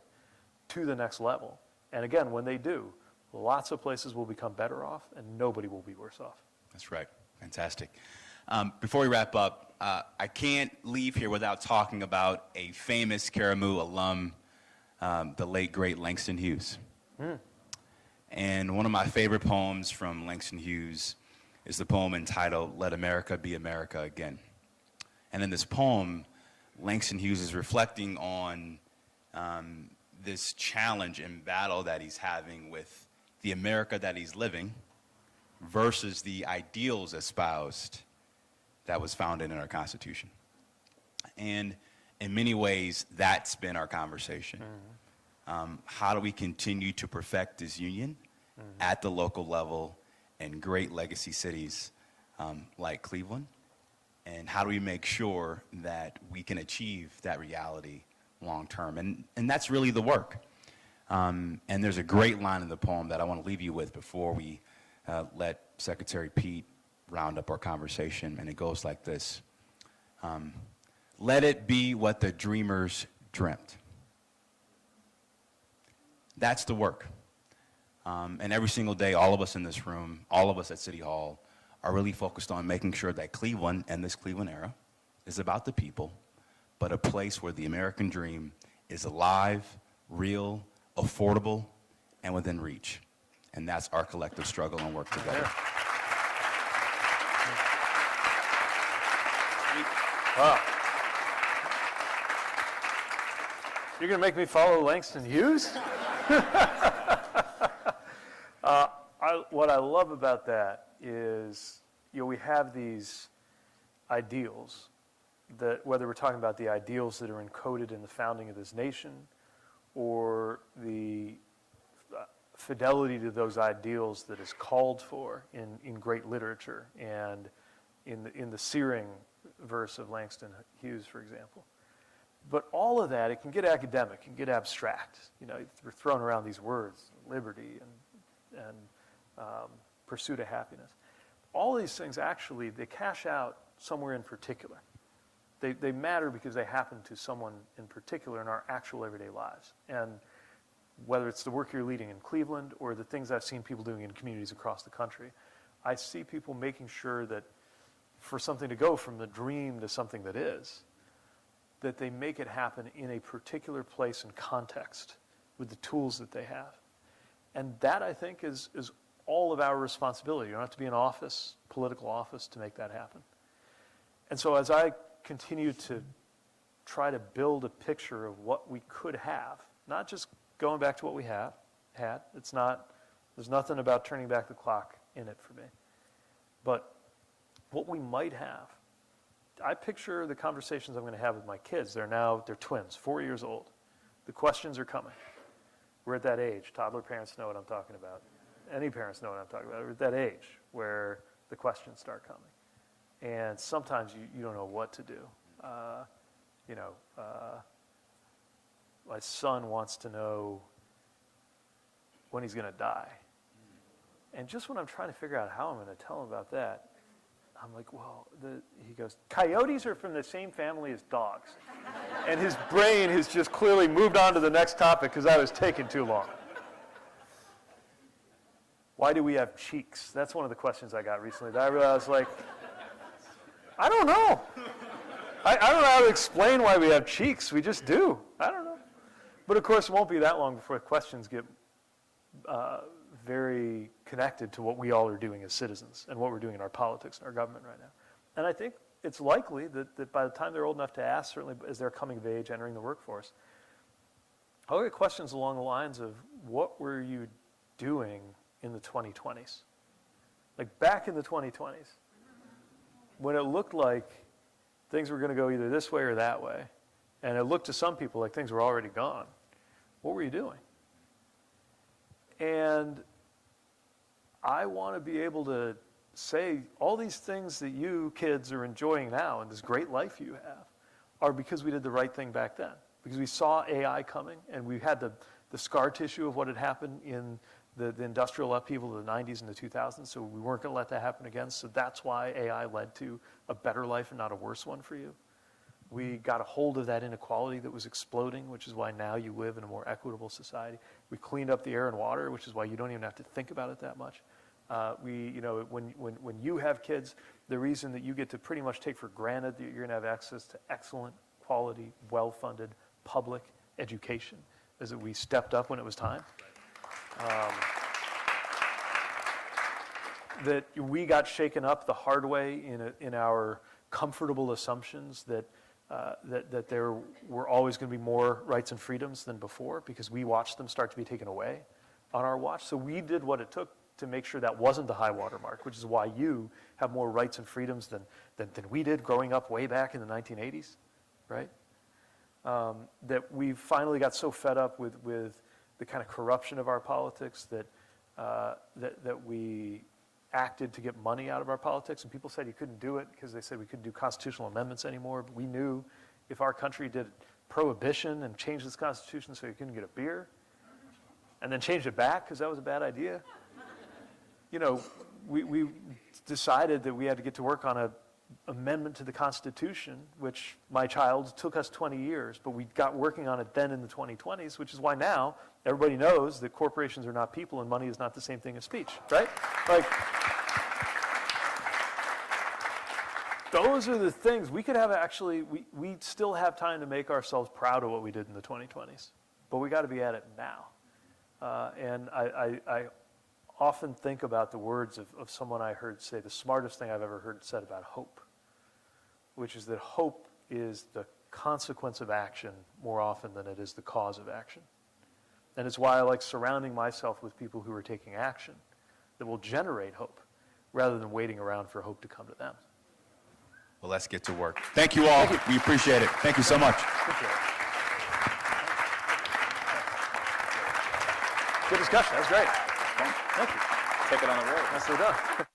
to the next level. And again, when they do, lots of places will become better off and nobody will be worse off. That's right. Fantastic. Before we wrap up, I can't leave here without talking about a famous Karamu alum, the late, great Langston Hughes. And one of my favorite poems from Langston Hughes is the poem entitled, "Let America Be America Again." And in this poem, Langston Hughes is reflecting on this challenge and battle that he's having with the America that he's living versus the ideals espoused that was founded in our Constitution. And in many ways, that's been our conversation. How do we continue to perfect this union at the local level in great legacy cities like Cleveland? And how do we make sure that we can achieve that reality long term? And that's really the work. And there's a great line in the poem that I want to leave you with before we let Secretary Pete round up our conversation. And it goes like this. Let it be what the dreamers dreamt. That's the work. And every single day, all of us in this room, all of us at City Hall, are really focused on making sure that Cleveland and this Cleveland era is about the people, but a place where the American dream is alive, real, affordable, and within reach. And that's our collective struggle and work together. Wow. You're going to make me follow Langston Hughes? What I love about that is, we have these ideals that, whether we're talking about the ideals that are encoded in the founding of this nation or the fidelity to those ideals that is called for in great literature and in the searing verse of Langston Hughes, for example. But all of that, it can get academic, it can get abstract. We're throwing around these words, liberty and pursuit of happiness. All these things actually, they cash out somewhere in particular. They matter because they happen to someone in particular in our actual everyday lives. And whether it's the work you're leading in Cleveland or the things I've seen people doing in communities across the country, I see people making sure that for something to go from the dream to something that is, that they make it happen in a particular place and context with the tools that they have. And that, I think, is all of our responsibility. You don't have to be in office, political office, to make that happen. And so as I continue to try to build a picture of what we could have, not just going back to what we had, there's nothing about turning back the clock in it for me, but what we might have. I picture the conversations I'm going to have with my kids. They're twins, 4 years old. The questions are coming. We're at that age. Toddler parents know what I'm talking about. Any parents know what I'm talking about. We're at that age where the questions start coming. And sometimes you don't know what to do. My son wants to know when he's going to die. And just when I'm trying to figure out how I'm going to tell him about that, I'm like, well, he goes, coyotes are from the same family as dogs. And his brain has just clearly moved on to the next topic because I was taking too long. Why do we have cheeks? That's one of the questions I got recently that I realized, like, I don't know. I don't know how to explain why we have cheeks. We just do. I don't know. But of course, it won't be that long before questions get very connected to what we all are doing as citizens and what we're doing in our politics and our government right now. And I think it's likely that by the time they're old enough to ask, certainly as they're coming of age, entering the workforce, I'll get questions along the lines of, what were you doing in the 2020s? Like back in the 2020s, when it looked like things were going to go either this way or that way, and it looked to some people like things were already gone, what were you doing? And I want to be able to say all these things that you kids are enjoying now and this great life you have are because we did the right thing back then. Because we saw AI coming, and we had the scar tissue of what had happened in the industrial upheaval of the 90s and the 2000s, so we weren't going to let that happen again. So that's why AI led to a better life and not a worse one for you. We got a hold of that inequality that was exploding, which is why now you live in a more equitable society. We cleaned up the air and water, which is why you don't even have to think about it that much. When you have kids, the reason that you get to pretty much take for granted that you're going to have access to excellent, quality, well-funded public education is that we stepped up when it was time. That we got shaken up the hard way in our comfortable assumptions that there were always going to be more rights and freedoms than before, because we watched them start to be taken away on our watch. So we did what it took to make sure that wasn't the high water mark, which is why you have more rights and freedoms than we did growing up way back in the 1980s, right? That we finally got so fed up with the kind of corruption of our politics that we acted to get money out of our politics, and people said you couldn't do it because they said we couldn't do constitutional amendments anymore. But we knew if our country did prohibition and changed its constitution so you couldn't get a beer, and then changed it back because that was a bad idea, we decided that we had to get to work on an amendment to the Constitution, which, my child, took us 20 years, but we got working on it then in the 2020s, which is why now everybody knows that corporations are not people and money is not the same thing as speech, right? Like, those are the things we could have we still have time to make ourselves proud of what we did in the 2020s, but we got to be at it now. And I often think about the words of someone I heard say the smartest thing I've ever heard said about hope, which is that hope is the consequence of action more often than it is the cause of action. And it's why I like surrounding myself with people who are taking action that will generate hope rather than waiting around for hope to come to them. Well, let's get to work. Thank you all. We appreciate it. Thank you so much. Appreciate it. Good discussion. That was great. Thank you. Take it on the road. Nicely done.